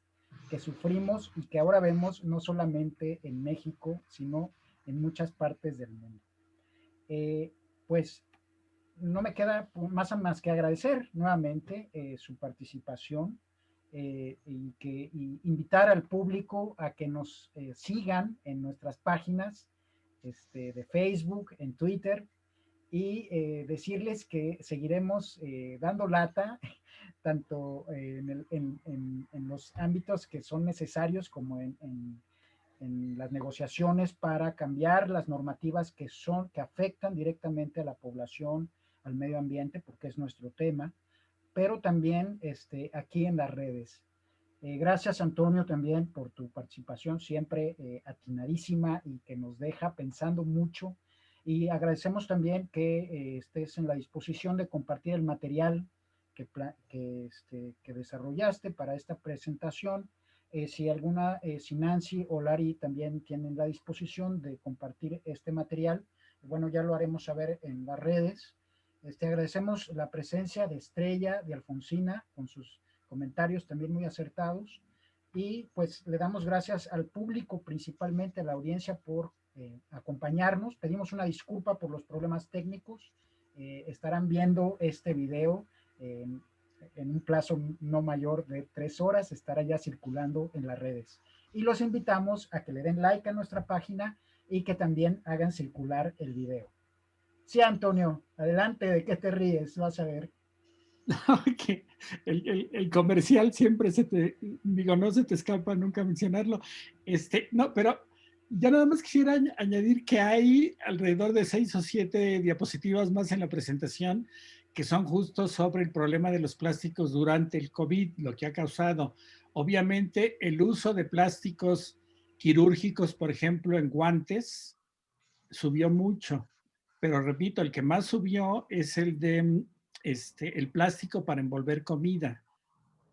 que sufrimos y que ahora vemos no solamente en México, sino en muchas partes del mundo. Pues no me queda más que agradecer nuevamente su participación y invitar al público a que nos sigan en nuestras páginas de Facebook, en Twitter, y decirles que seguiremos dando lata tanto en los ámbitos que son necesarios como en las negociaciones para cambiar las normativas que afectan directamente a la población, al medio ambiente, porque es nuestro tema, pero también aquí en las redes. Gracias, Antonio, también por tu participación, siempre atinadísima y que nos deja pensando mucho. Y agradecemos también que estés en la disposición de compartir el material que desarrollaste para esta presentación. Si Nancy o Lari también tienen la disposición de compartir este material, bueno, ya lo haremos saber en las redes. Agradecemos la presencia de Estrella, de Alfonsina, con sus comentarios también muy acertados, y pues le damos gracias al público, principalmente a la audiencia, por acompañarnos. Pedimos una disculpa por los problemas técnicos. Estarán viendo este video en un plazo no mayor de 3 horas, estará ya circulando en las redes. Y los invitamos a que le den like a nuestra página y que también hagan circular el video. Sí, Antonio, adelante, ¿de qué te ríes? Vas a ver. Que el comercial siempre no se te escapa nunca mencionarlo. No, pero ya nada más quisiera añadir que hay alrededor de 6 o 7 diapositivas más en la presentación que son justo sobre el problema de los plásticos durante el COVID, lo que ha causado. Obviamente, el uso de plásticos quirúrgicos, por ejemplo, en guantes, subió mucho. Pero repito, el que más subió es el de el plástico para envolver comida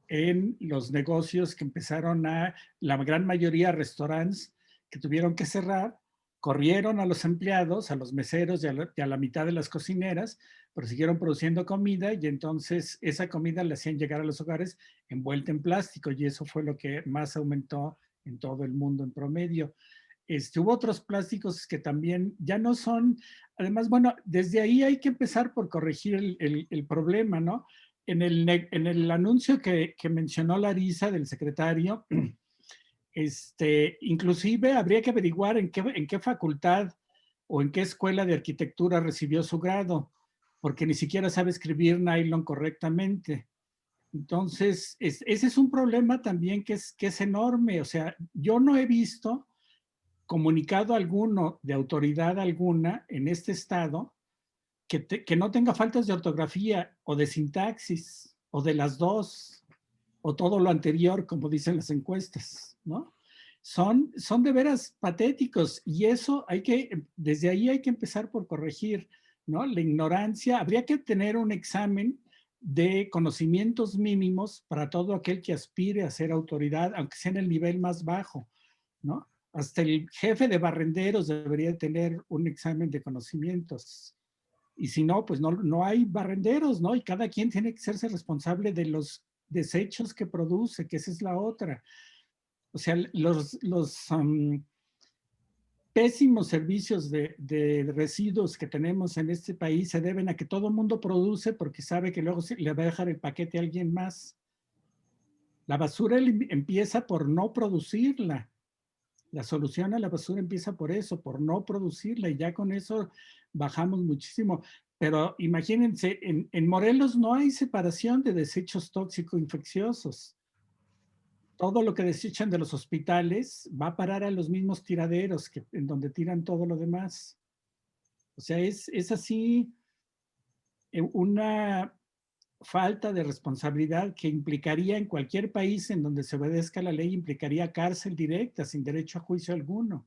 en los negocios que empezaron la gran mayoría restaurantes que tuvieron que cerrar, corrieron a los empleados, a los meseros y a la mitad de las cocineras, pero siguieron produciendo comida y entonces esa comida la hacían llegar a los hogares envuelta en plástico y eso fue lo que más aumentó en todo el mundo en promedio. Hubo otros plásticos que también ya no son, además, bueno, desde ahí hay que empezar por corregir el problema, ¿no? En el anuncio que mencionó Larisa del secretario, inclusive habría que averiguar en qué facultad o en qué escuela de arquitectura recibió su grado, porque ni siquiera sabe escribir nylon correctamente. Entonces, ese es un problema también que es enorme. O sea, yo no he visto comunicado alguno de autoridad alguna en este estado que no tenga faltas de ortografía o de sintaxis o de las dos o todo lo anterior, como dicen las encuestas, ¿no? Son de veras patéticos y eso desde ahí hay que empezar por corregir, ¿no? La ignorancia, habría que tener un examen de conocimientos mínimos para todo aquel que aspire a ser autoridad, aunque sea en el nivel más bajo, ¿no? Hasta el jefe de barrenderos debería tener un examen de conocimientos. Y si no, pues no hay barrenderos, ¿no? Y cada quien tiene que hacerse responsable de desechos que produce, que esa es la otra. O sea, los pésimos servicios de residuos que tenemos en este país se deben a que todo el mundo produce porque sabe que luego le va a dejar el paquete a alguien más. La basura empieza por no producirla. La solución a la basura empieza por eso, por no producirla, y ya con eso bajamos muchísimo. Pero imagínense, en Morelos no hay separación de desechos tóxicos infecciosos. Todo lo que desechan de los hospitales va a parar a los mismos tiraderos en donde tiran todo lo demás. O sea, es así una falta de responsabilidad que implicaría en cualquier país en donde se obedezca la ley, implicaría cárcel directa, sin derecho a juicio alguno.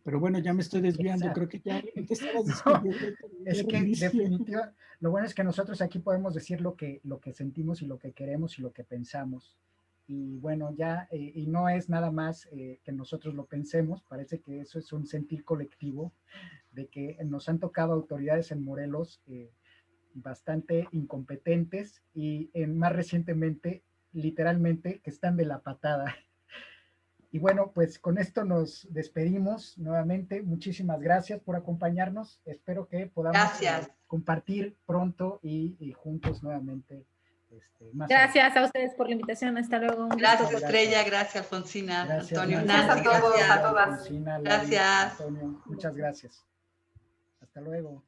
Pero bueno, ya me estoy desviando, creo que ya ¿qué estabas discutiendo? Es que definitivamente, lo bueno es que nosotros aquí podemos decir lo que sentimos y lo que queremos y lo que pensamos. Y bueno, ya, y no es nada más que nosotros lo pensemos, parece que eso es un sentir colectivo, de que nos han tocado autoridades en Morelos bastante incompetentes y más recientemente, literalmente, que están de la patada. Y bueno, pues con esto nos despedimos nuevamente. Muchísimas gracias por acompañarnos. Espero que podamos compartir pronto y juntos nuevamente. Más gracias a ustedes por la invitación. Hasta luego. Gracias, Estrella. Gracias, Alfonsina. Gracias, Antonio. Gracias a todos, a todas. Alfonsina, gracias. Antonio, muchas gracias. Hasta luego.